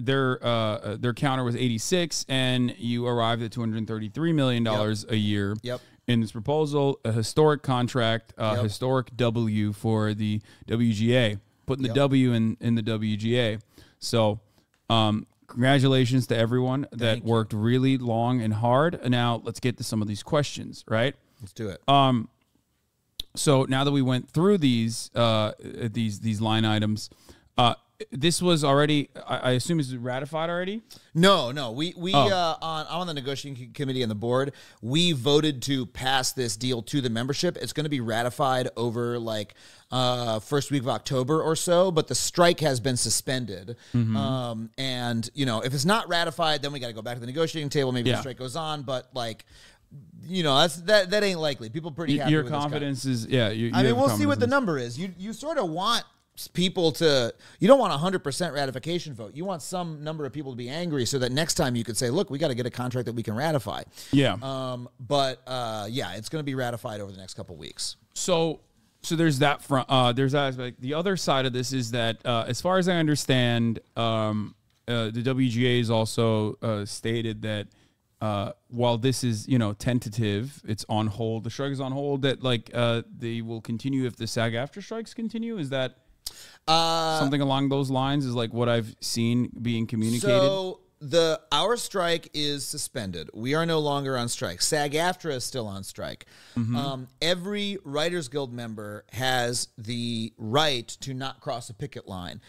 counter was 86, and you arrived at $233 million a year. Yep. In this proposal, a historic contract, historic W for the WGA, putting the W in the WGA. So, congratulations to everyone that worked really long and hard. Now, let's get to some of these questions, right? Let's do it. So now that we went through these line items, this was already, I assume, is it ratified already? No. I'm on the negotiating committee and the board. We voted to pass this deal to the membership. It's going to be ratified over like first week of October or so, but the strike has been suspended. Mm-hmm. And if it's not ratified, then we got to go back to the negotiating table. Maybe the strike goes on, but like, that ain't likely. People pretty happy your with confidence this is I mean, we'll see what the number is. You sort of want people to, you don't want 100% ratification vote. You want some number of people to be angry so that next time you could say, look, we got to get a contract that we can ratify. Yeah. But it's going to be ratified over the next couple of weeks. So there's that front. There's that aspect. The other side of this is that, as far as I understand, the WGA has also stated that while this is tentative, it's on hold. The strike is on hold. That they will continue if the SAG-AFTRA strikes continue. Is that something along those lines? Is like what I've seen being communicated. So our strike is suspended. We are no longer on strike. SAG-AFTRA is still on strike. Mm-hmm. Every Writers Guild member has the right to not cross a picket line.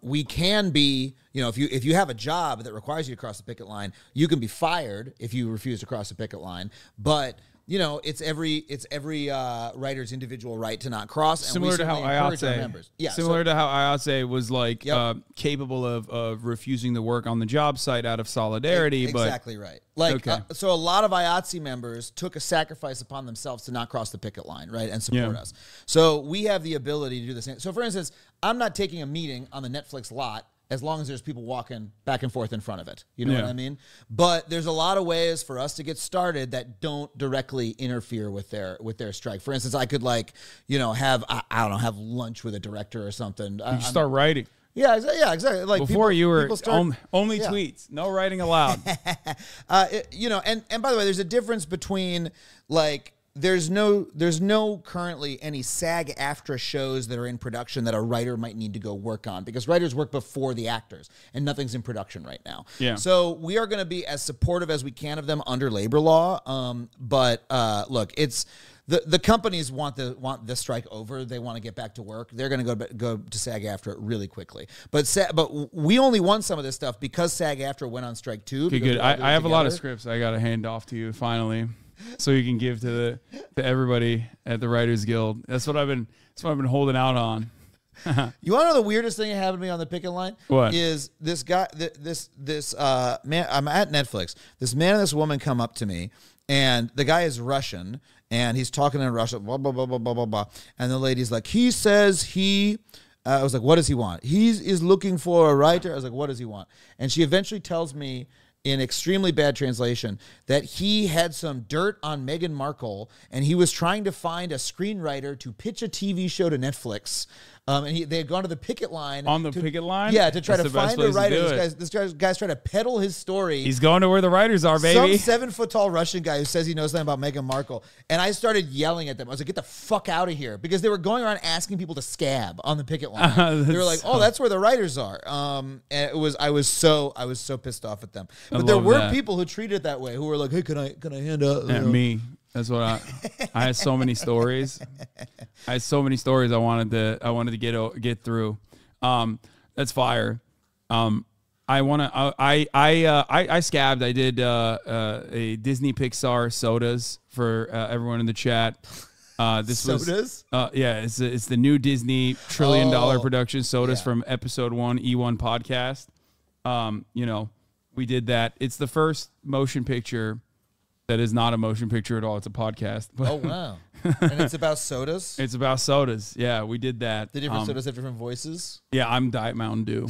We can be, if you have a job that requires you to cross the picket line, you can be fired if you refuse to cross the picket line. But it's every writer's individual right to not cross. Similar to how IATSE, to how IATSE was capable of refusing to work on the job site out of solidarity. Exactly right. So a lot of IATSE members took a sacrifice upon themselves to not cross the picket line, right, and support us. So we have the ability to do the same. So for instance, I'm not taking a meeting on the Netflix lot as long as there's people walking back and forth in front of it. You know what I mean? But there's a lot of ways for us to get started that don't directly interfere with their strike. For instance, I could have lunch with a director or something. You start writing. Yeah, exactly. Like before you were only tweets, no writing allowed. And by the way, there's a difference between like there's no currently any SAG-AFTRA shows that are in production that a writer might need to go work on, because writers work before the actors, and nothing's in production right now. Yeah. So we are going to be as supportive as we can of them under labor law. But look, it's the companies want this strike over. They want to get back to work. They're going to go to SAG-AFTRA really quickly. But we only won some of this stuff because SAG-AFTRA went on strike too. Okay, good. I have a lot of scripts I got to hand off to you finally, so you can give to everybody at the Writers Guild. That's what I've been holding out on. You want to know the weirdest thing that happened to me on the picket line? What? Is this guy, this man, I'm at Netflix. This man and this woman come up to me, and the guy is Russian, and he's talking in Russian, blah, blah, blah, blah, blah, blah, blah. And the lady's like, he says I was like, what does he want? He is looking for a writer. I was like, what does he want? And she eventually tells me, in extremely bad translation, that he had some dirt on Meghan Markle, and he was trying to find a screenwriter to pitch a TV show to Netflix. And they had gone to the picket line. On the picket line? Yeah, to try That's to the best find a place to writer. do This guy's trying to peddle his story. He's going to where the writers are, baby. Some 7-foot-tall Russian guy who says he knows something about Meghan Markle. And I started yelling at them. I was like, get the fuck out of here. Because they were going around asking people to scab on the picket line. They were like, oh, that's where the writers are. And I was so pissed off at them. But there were people who treated it that way, who were like, hey, can I hand out? Me. That's what I had so many stories. I wanted to get through. That's fire. I scabbed. I did a Disney Pixar sodas for everyone in the chat. This sodas? Yeah, it's the new Disney $1 trillion production sodas from episode 1 E1 podcast. We did that. It's the first motion picture that is not a motion picture at all. It's a podcast. Oh, wow. And it's about sodas? It's about sodas. Yeah, we did that. The different sodas have different voices? Yeah, I'm Diet Mountain Dew.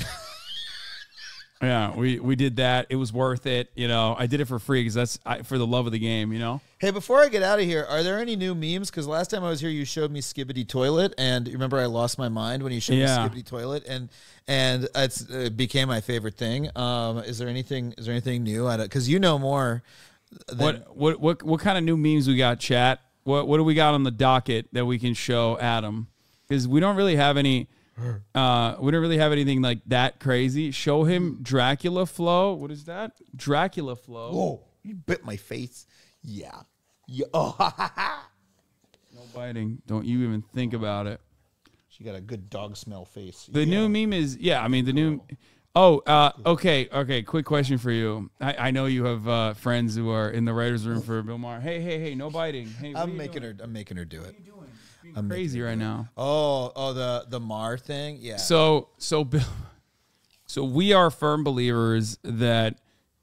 Yeah, we did that. It was worth it. I did it for free because that's for the love of the game, Hey, before I get out of here, are there any new memes? Because last time I was here, you showed me Skibbity Toilet, and you remember I lost my mind when you showed me Skibbity Toilet, and it became my favorite thing. Is there anything new? Because you know more. What kind of new memes we got, chat? What do we got on the docket that we can show Adam? Because we don't really have any. We don't really have anything like that crazy. Show him Dracula Flow. What is that? Dracula Flow. Whoa! You bit my face. Yeah. Oh. No biting. Don't you even think about it. She got a good dog smell face. The new meme is the new. Oh, okay. Quick question for you. I know you have friends who are in the writers' room for Bill Maher. Hey, no biting. Hey, I'm making her do it. What are you doing? I'm crazy right now. Oh, the Maher thing. Yeah. So we are firm believers that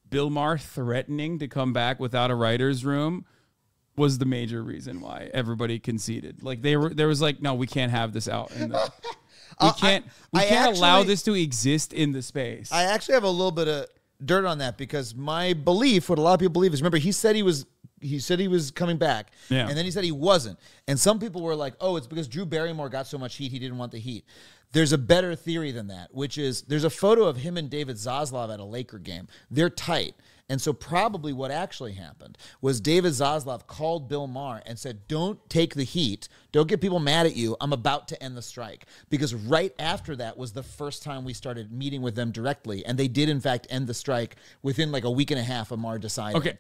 Bill Maher threatening to come back without a writers' room was the major reason why everybody conceded. Like there was like, no, we can't have this out. We can't allow this to exist in the space. I actually have a little bit of dirt on that, because my belief, what a lot of people believe, is, remember, he said he was coming back, and then he said he wasn't. And some people were like, oh, it's because Drew Barrymore got so much heat, he didn't want the heat. There's a better theory than that, which is there's a photo of him and David Zaslav at a Laker game. They're tight. And so probably what actually happened was David Zaslav called Bill Maher and said, don't take the heat. Don't get people mad at you. I'm about to end the strike. Because right after that was the first time we started meeting with them directly. And they did, in fact, end the strike within like a week and a half of Maher deciding. Okay,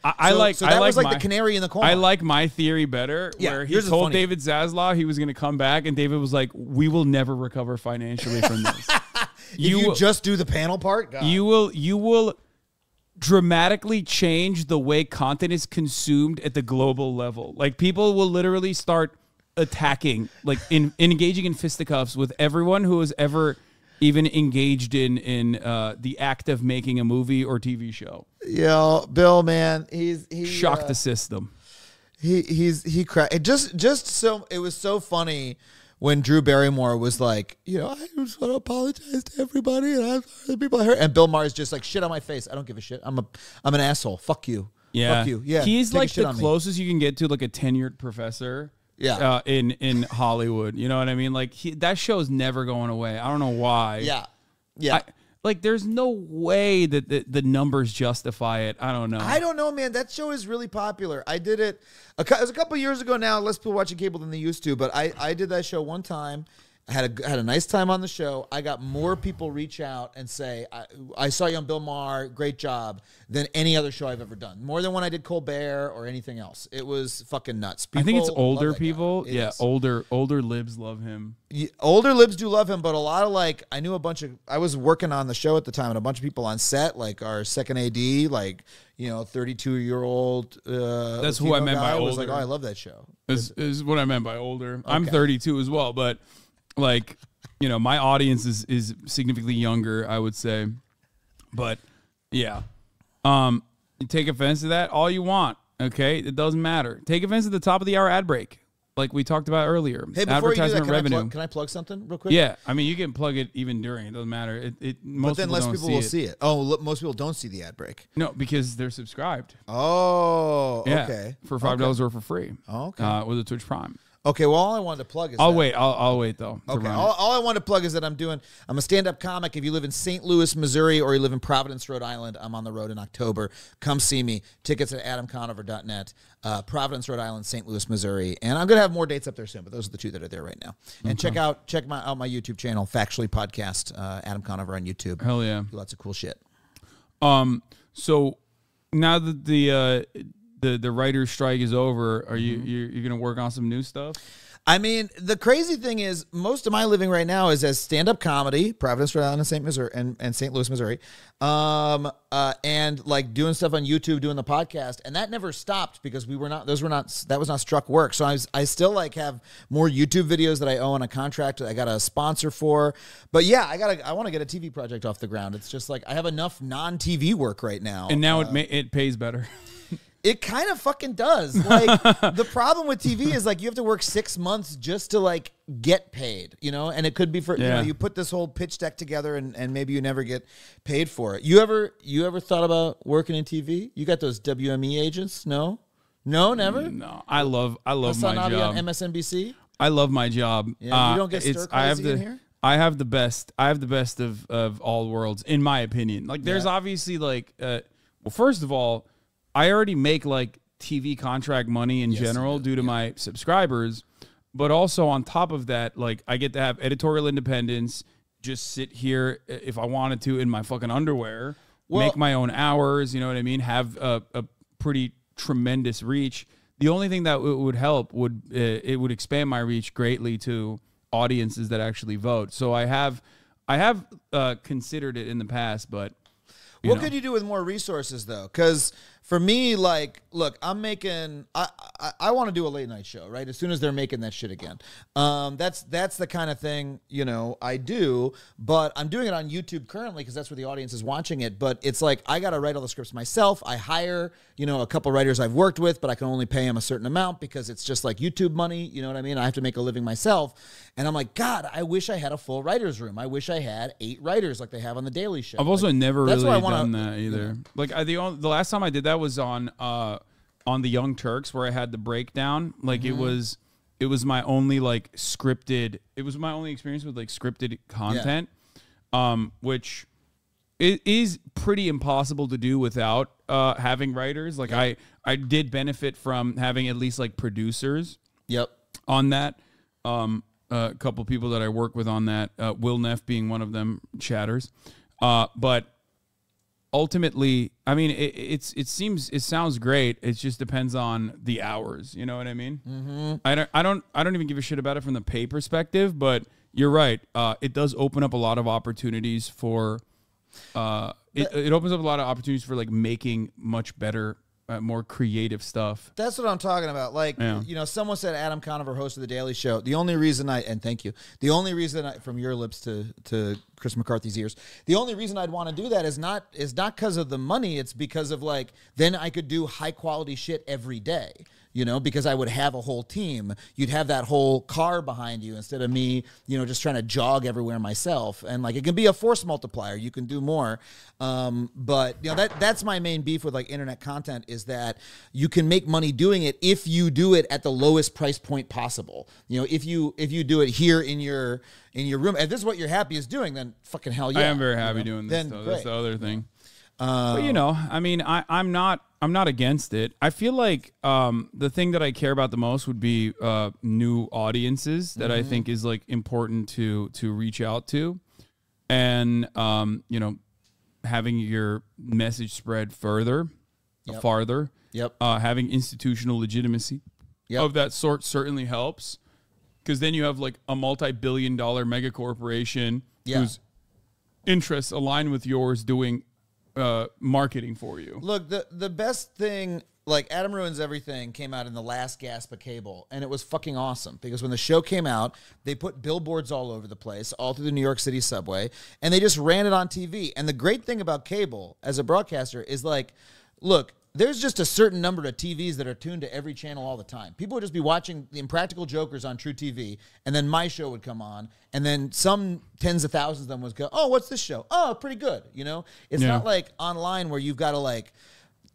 So that was like the canary in the coal mine. I like my theory better, where he told David Zaslav he was going to come back, and David was like, we will never recover financially from this. you just do the panel part? God. You will dramatically change the way content is consumed at the global level. Like, people will literally start attacking, like engaging in fisticuffs with everyone who has ever even engaged in the act of making a movie or TV show. Yo, Bill, man, he shocked the system. He cracked. It was so funny when Drew Barrymore was like, I just want to apologize to everybody, and I'm sorry the people I hurt. And Bill Maher's just like, shit on my face. I don't give a shit. I'm an asshole. Fuck you. Yeah. Fuck you. Yeah. He's like the closest you can get to like a tenured professor. Yeah. In Hollywood. You know what I mean? Like, that show's never going away. I don't know why. Yeah. Yeah. Like, there's no way that the numbers justify it. I don't know. I don't know, man. That show is really popular. I did it. It was a couple years ago now. Less people watching cable than they used to. But I did that show one time. I had a nice time on the show. I got more people reach out and say, I saw you on Bill Maher, great job, than any other show I've ever done. More than when I did Colbert or anything else. It was fucking nuts. I think it's older people. Yeah, older libs love him. Older libs do love him, but a lot of I was working on the show at the time, and a bunch of people on set, like our second AD, 32-year-old. That's who I meant by older. Was like, oh, I love that show. Is what I meant by older. Okay. I'm 32 as well, but my audience is significantly younger, I would say. But yeah. You take offense to that all you want, okay? It doesn't matter. Take offense at the top of the hour ad break, like we talked about earlier. Hey, before you do that, can I plug something real quick? Yeah, I mean, you can plug it even during. It doesn't matter. Most but then less people will see it. Oh, look, most people don't see the ad break. No, because they're subscribed. Oh, yeah, okay. For $5 or for free. Oh, okay. With a Twitch Prime. Okay, well, all I wanted to plug is I'll wait though. Okay, all I want to plug is that I'm a stand-up comic. If you live in St. Louis, Missouri, or you live in Providence, Rhode Island, I'm on the road in October. Come see me. Tickets at adamconover.net. Providence, Rhode Island, St. Louis, Missouri, and I'm gonna have more dates up there soon. But those are the two that are there right now. And check out my YouTube channel, Factually Podcast, Adam Conover on YouTube. Hell yeah, do lots of cool shit. So now that the writer's strike is over, are you're gonna work on some new stuff? I mean, the crazy thing is, most of my living right now is as stand-up comedy, Providence, Rhode Island, and St. Louis, Missouri, and like doing stuff on YouTube, doing the podcast, and that never stopped because that was not struck work. So I still like have more YouTube videos that I owe on a contract that I got a sponsor for. But yeah, I want to get a TV project off the ground. It's just like I have enough non-TV work right now, and now it pays better. It kind of fucking does. Like, the problem with TV is like you have to work 6 months just to like get paid, and it could be for, you put this whole pitch deck together and maybe you never get paid for it. You ever thought about working in TV? You got those WME agents? No, never. No, I love my HasanAbi job. on MSNBC. I love my job. Yeah, you don't get stir crazy in here? I have the best of all worlds, in my opinion. Like, there's obviously like, well, first of all, I already make like TV contract money in general due to my subscribers, but also on top of that, like I get to have editorial independence, just sit here if I wanted to in my fucking underwear, make my own hours, you know what I mean? Have a pretty tremendous reach. The only thing that would help would expand my reach greatly to audiences that actually vote. So I have considered it in the past, but what could you do with more resources though? Because for me, like, look, I want to do a late night show, right? As soon as they're making that shit again. That's the kind of thing, I do, but I'm doing it on YouTube currently because that's where the audience is watching it. But it's like, I got to write all the scripts myself. I hire, a couple writers I've worked with, but I can only pay them a certain amount because it's just like YouTube money. You know what I mean? I have to make a living myself. And I'm like, God, I wish I had a full writer's room. I wish I had 8 writers like they have on The Daily Show. I've also never really done that either. Like the last time I did that was on the Young Turks, where I had the breakdown. Like it was my only like scripted. It was my only experience with like scripted content, which is pretty impossible to do without having writers. Like I did benefit from having at least like producers. Yep. On that, a couple people that I work with on that, Will Neff being one of them, chatters, but. Ultimately, I mean, it sounds great. It just depends on the hours. You know what I mean? Mm-hmm. I don't even give a shit about it from the pay perspective. But you're right. It does open up a lot of opportunities for. It opens up a lot of opportunities for like making much better, more creative stuff. That's what I'm talking about. Like, someone said Adam Conover hosted The Daily Show. The only reason from your lips to Chris McCarthy's ears, the only reason I'd want to do that is not because of the money. It's because of like, then I could do high quality shit every day. you know, because I would have a whole team. You'd have that whole car behind you instead of me, you know, just trying to jog everywhere myself. And like, it can be a force multiplier. You can do more. But you know, that's my main beef with like internet content, is that you can make money doing it if you do it at the lowest price point possible. You know, if you do it here in your room, if this is what you're happiest doing, then fucking hell yeah. I am very happy doing this. That's the other thing. But you know, I mean, I'm not against it. I feel like the thing that I care about the most would be new audiences that I think is like important to reach out to, and you know, having your message spread farther. Having institutional legitimacy of that sort certainly helps, because then you have like a multi-billion-dollar mega corporation whose interests align with yours doing marketing for you. Look, the best thing, like Adam Ruins Everything came out in the last gasp of cable, and it was fucking awesome, because when the show came out, they put billboards all over the place, all through the New York City subway, and they just ran it on TV. And the great thing about cable as a broadcaster is like, look, there's just a certain number of TVs that are tuned to every channel all the time. People would just be watching The Impractical Jokers on True TV, and then my show would come on, and then some tens of thousands of them would go, oh, what's this show? Oh, pretty good. You know, it's not like online where you've got to like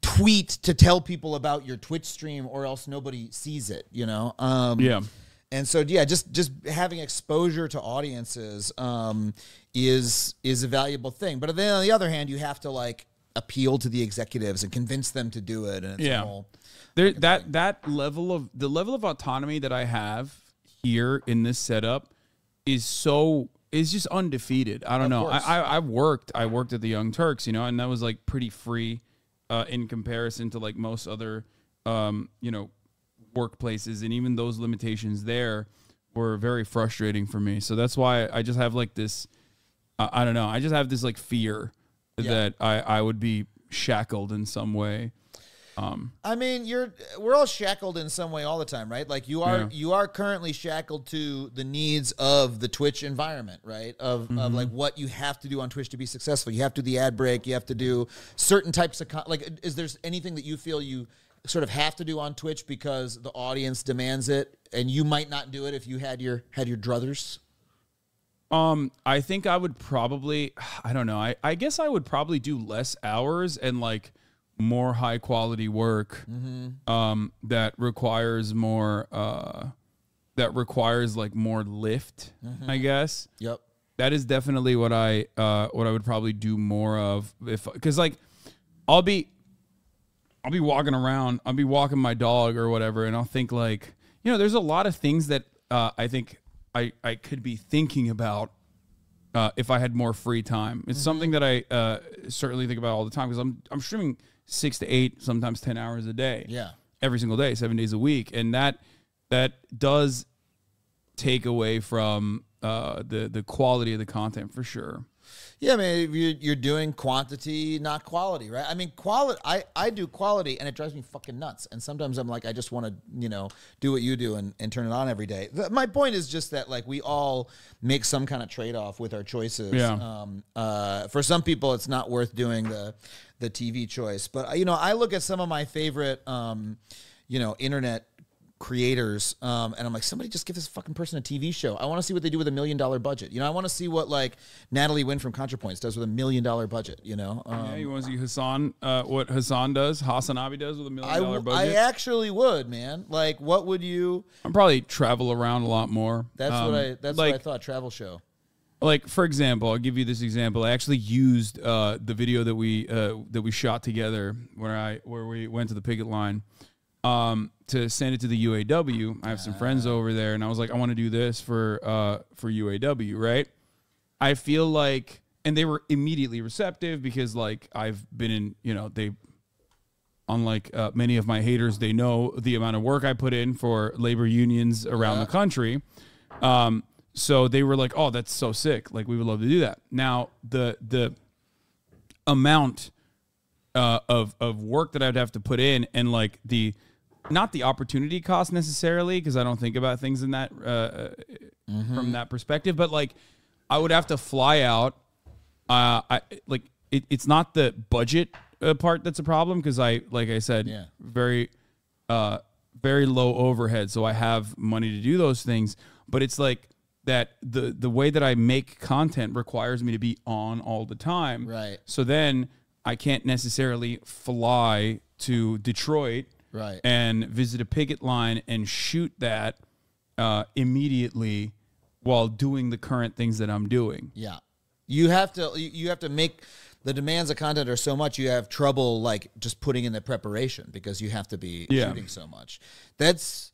tweet to tell people about your Twitch stream or else nobody sees it, you know? And so, yeah, just having exposure to audiences is a valuable thing. But then on the other hand, you have to like appeal to the executives and convince them to do it. And it's that level of autonomy that I have here in this setup is just undefeated. I don't know. I worked at the Young Turks, you know, and that was like pretty free in comparison to like most other you know, workplaces, and even those limitations there were very frustrating for me. So that's why I just have like this I don't know, I just have this like fear that I would be shackled in some way. I mean, we're all shackled in some way all the time, right? Like you are currently shackled to the needs of the Twitch environment, right? Of like what you have to do on Twitch to be successful. You have to do the ad break. You have to do certain types of like. Is there anything that you feel you sort of have to do on Twitch because the audience demands it, and you might not do it if you had your druthers? I think I would probably, I don't know. I guess I would probably do less hours and like more high quality work, that requires more, like more lift, I guess. Yep. That is definitely what I would probably do more of, cause like I'll be walking around, I'll be walking my dog or whatever, and I'll think like, you know, there's a lot of things that, I think I could be thinking about if I had more free time. It's something that I certainly think about all the time, because I'm streaming 6 to 8, sometimes 10 hours a day. Yeah. Every single day, 7 days a week. And that does take away from the quality of the content for sure. Yeah, I mean, you're doing quantity, not quality, right? I mean, quality. I do quality, and it drives me fucking nuts. And sometimes I'm like, I just want to, you know, do what you do and turn it on every day. My point is just that, like, we all make some kind of trade-off with our choices. Yeah. For some people, it's not worth doing the TV choice. But, you know, I look at some of my favorite, you know, internet creators, and I'm like, somebody just give this fucking person a TV show. I want to see what they do with $1 million budget. You know, I want to see what like Natalie Wynn from ContraPoints does with $1 million budget. You know, yeah, you want to see Hasan, what Hasan does, HasanAbi does with $1 million budget? I actually would, man. Like, what would you? I'd probably travel around a lot more. That's what I thought. Travel show. Like, for example, I'll give you this example. I actually used the video that we shot together where we went to the picket line. To send it to the UAW. I have some friends over there, and I was like, I want to do this for UAW, right? I feel like, and they were immediately receptive, because like I've been in, you know, they, unlike many of my haters, they know the amount of work I put in for labor unions around the country. So they were like, oh, that's so sick. Like, we would love to do that. Now, the amount of work that I'd have to put in, and like not the opportunity cost necessarily, because I don't think about things in that from that perspective, but like I would have to fly out. It's not the budget part that's a problem, because like I said, very very low overhead, so I have money to do those things. But it's like that the way that I make content requires me to be on all the time. Right. So then I can't necessarily fly to Detroit and visit a picket line and shoot that immediately while doing the current things that I'm doing. Yeah. You have to make the demands of content are so much you have trouble like just putting in the preparation because you have to be shooting so much. That's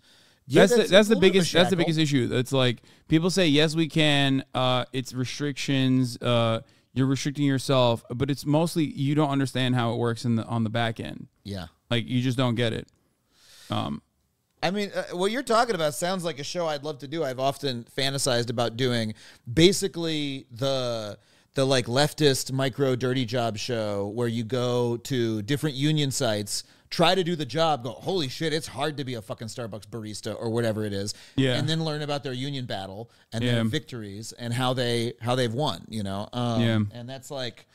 the biggest issue. It's like people say yes we can. It's restrictions. You're restricting yourself, but it's mostly you don't understand how it works on the back end. Yeah, like you just don't get it. I mean, what you're talking about sounds like a show I'd love to do. I've often fantasized about doing basically the like leftist micro dirty job show where you go to different union sites, try to do the job, go, holy shit, it's hard to be a fucking Starbucks barista or whatever it is. Yeah. And then learn about their union battle and their victories and how they've won, you know? And that's like,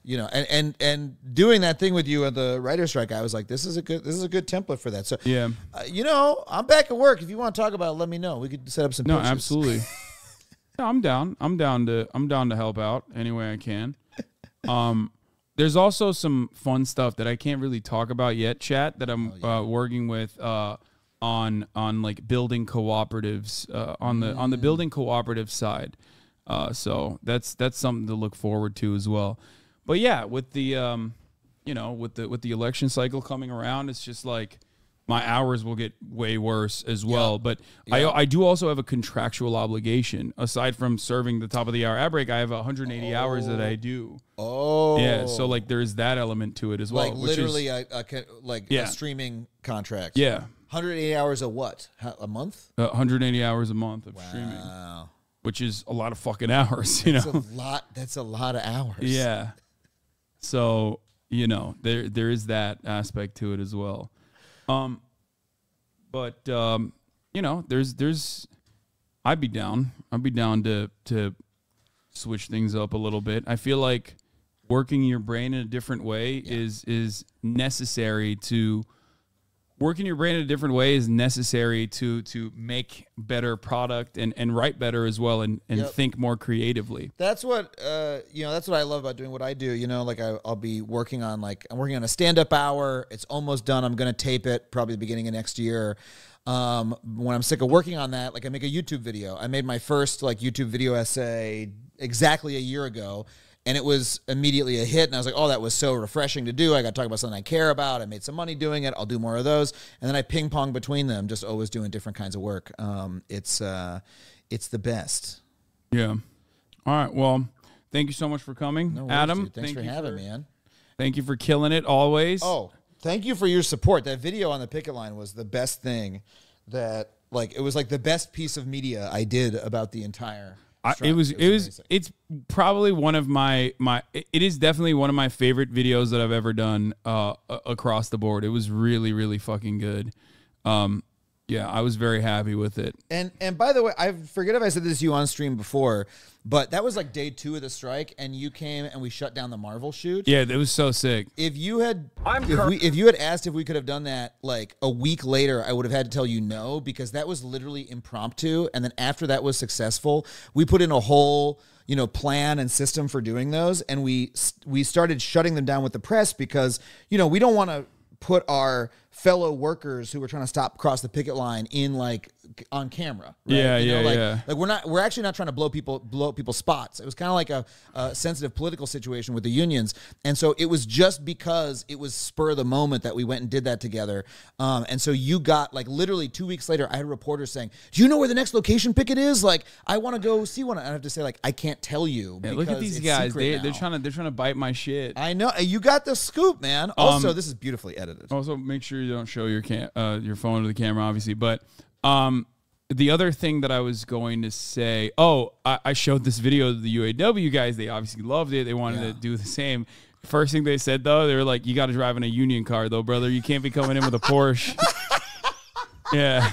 you know, and doing that thing with you at the writer's strike, I was like, this is a good template for that. So, you know, I'm back at work. If you want to talk about it, let me know. We could set up some pitches. No, absolutely. No, I'm down. I'm down to help out any way I can. There's also some fun stuff that I can't really talk about yet, chat, that I'm working with on like building cooperatives on the building cooperative side. So that's something to look forward to as well. But yeah, with the with the election cycle coming around, it's just like my hours will get way worse as well. But I do also have a contractual obligation. Aside from serving the top of the hour ad break, I have 180 hours that I do. Yeah. So like there's that element to it as well. Like literally a streaming contract. Yeah. 180 hours a what? A month? 180 hours a month of streaming. Wow. Which is a lot of fucking hours, you know. That's a lot of hours. Yeah. So, you know, there is that aspect to it as well. But you know, there's I'd be down to switch things up a little bit. I feel like working your brain in a different way is necessary to make better product and write better as well and think more creatively. That's what that's what I love about doing what I do. You know, like I'll be working on I'm working on a stand-up hour. It's almost done. I'm gonna tape it probably the beginning of next year. When I'm sick of working on that, like I make a YouTube video. I made my first YouTube video essay exactly a year ago. And it was immediately a hit, and I was like, oh, that was so refreshing to do. I got to talk about something I care about. I made some money doing it. I'll do more of those. And then I ping-pong between them, just always doing different kinds of work. It's the best. Yeah. All right, well, thank you so much for coming, no worries, Adam. Dude. Thanks for having me, man. Thank you for killing it always. Oh, thank you for your support. That video on the picket line was the best thing it was like the best piece of media I did about the entire... It's probably one of it is definitely one of my favorite videos that I've ever done across the board. It was really, really fucking good. Yeah, I was very happy with it. And by the way, I forget if I said this to you on stream before, but that was like day 2 of the strike, and you came and we shut down the Marvel shoot. Yeah, it was so sick. If you had asked if we could have done that like a week later, I would have had to tell you no, because that was literally impromptu. And then after that was successful, we put in a whole plan and system for doing those, and we started shutting them down with the press because we don't want to put our fellow workers who were trying to stop across the picket line in on camera. Right? Yeah. Like we're actually not trying to blow people's spots. It was kind of like a sensitive political situation with the unions. And so it was just because it was spur of the moment that we went and did that together. And so you got literally 2 weeks later, I had a reporter saying, do you know where the next location picket is? I want to go see one. And I have to say I can't tell you. Yeah, look at these guys. They're trying to bite my shit. I know. You got the scoop, man. Also, this is beautifully edited. Also, make sure you don't show your phone to the camera, obviously. But the other thing that I was going to say, I showed this video to the UAW guys. They obviously loved it. They wanted to do the same. First thing they said, though, they were like, you got to drive in a union car, though, brother. You can't be coming in with a Porsche. Yeah.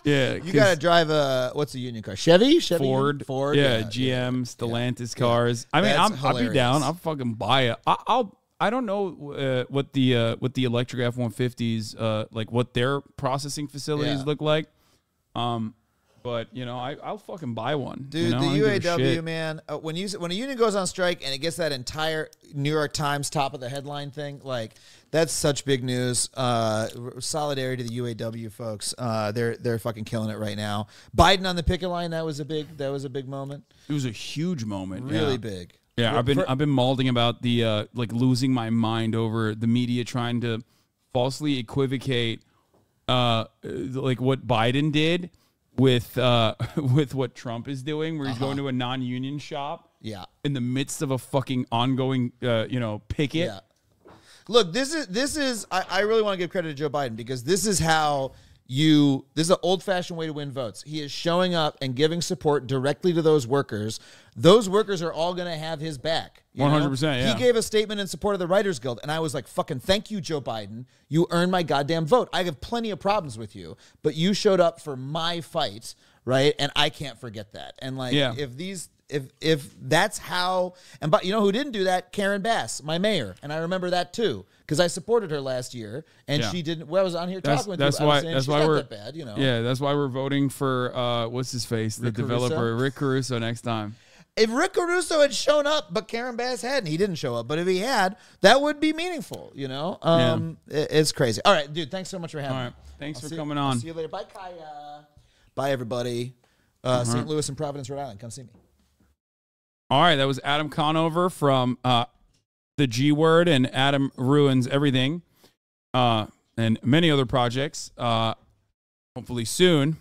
Yeah. You got to drive what's a union car? Chevy? Ford. Ford. Yeah, GM, Stellantis cars. I mean, I'll be down. I'll fucking buy it. I don't know what the electric F-150s like what their processing facilities look like. But I'll fucking buy one, dude. The UAW, man. When a union goes on strike and it gets that entire New York Times top of the headline thing, like that's such big news. Solidarity to the UAW folks. They're fucking killing it right now. Biden on the picket line. That was a big moment. It was a huge moment. Really big. Yeah, I've been malding about the like losing my mind over the media trying to falsely equivocate like what Biden did with what Trump is doing, where he's going to a non-union shop. Yeah. In the midst of a fucking ongoing picket. Yeah. Look, this is I really want to give credit to Joe Biden because this is an old-fashioned way to win votes. He is showing up and giving support directly to those workers. Those workers are all going to have his back. 100%, yeah. He gave a statement in support of the Writers Guild, and I was like, fucking thank you, Joe Biden. You earned my goddamn vote. I have plenty of problems with you, but you showed up for my fight, right? And I can't forget that. And like, if that's how, but you know who didn't do that? Karen Bass, my mayor. And I remember that too, because I supported her last year and she didn't, I was on here talking with that's you. Why that's why we're, that bad, Yeah, that's why we're voting for, what's his face? The developer, Rick Caruso next time. If Rick Caruso had shown up, but Karen Bass hadn't, he didn't show up. But if he had, that would be meaningful, It's crazy. All right, dude, thanks so much for having me. Thanks for coming on. I'll see you later. Bye, Kaya. Bye, everybody. St. Louis and Providence, Rhode Island. Come see me. All right, that was Adam Conover from The G Word and Adam Ruins Everything and many other projects. Hopefully soon.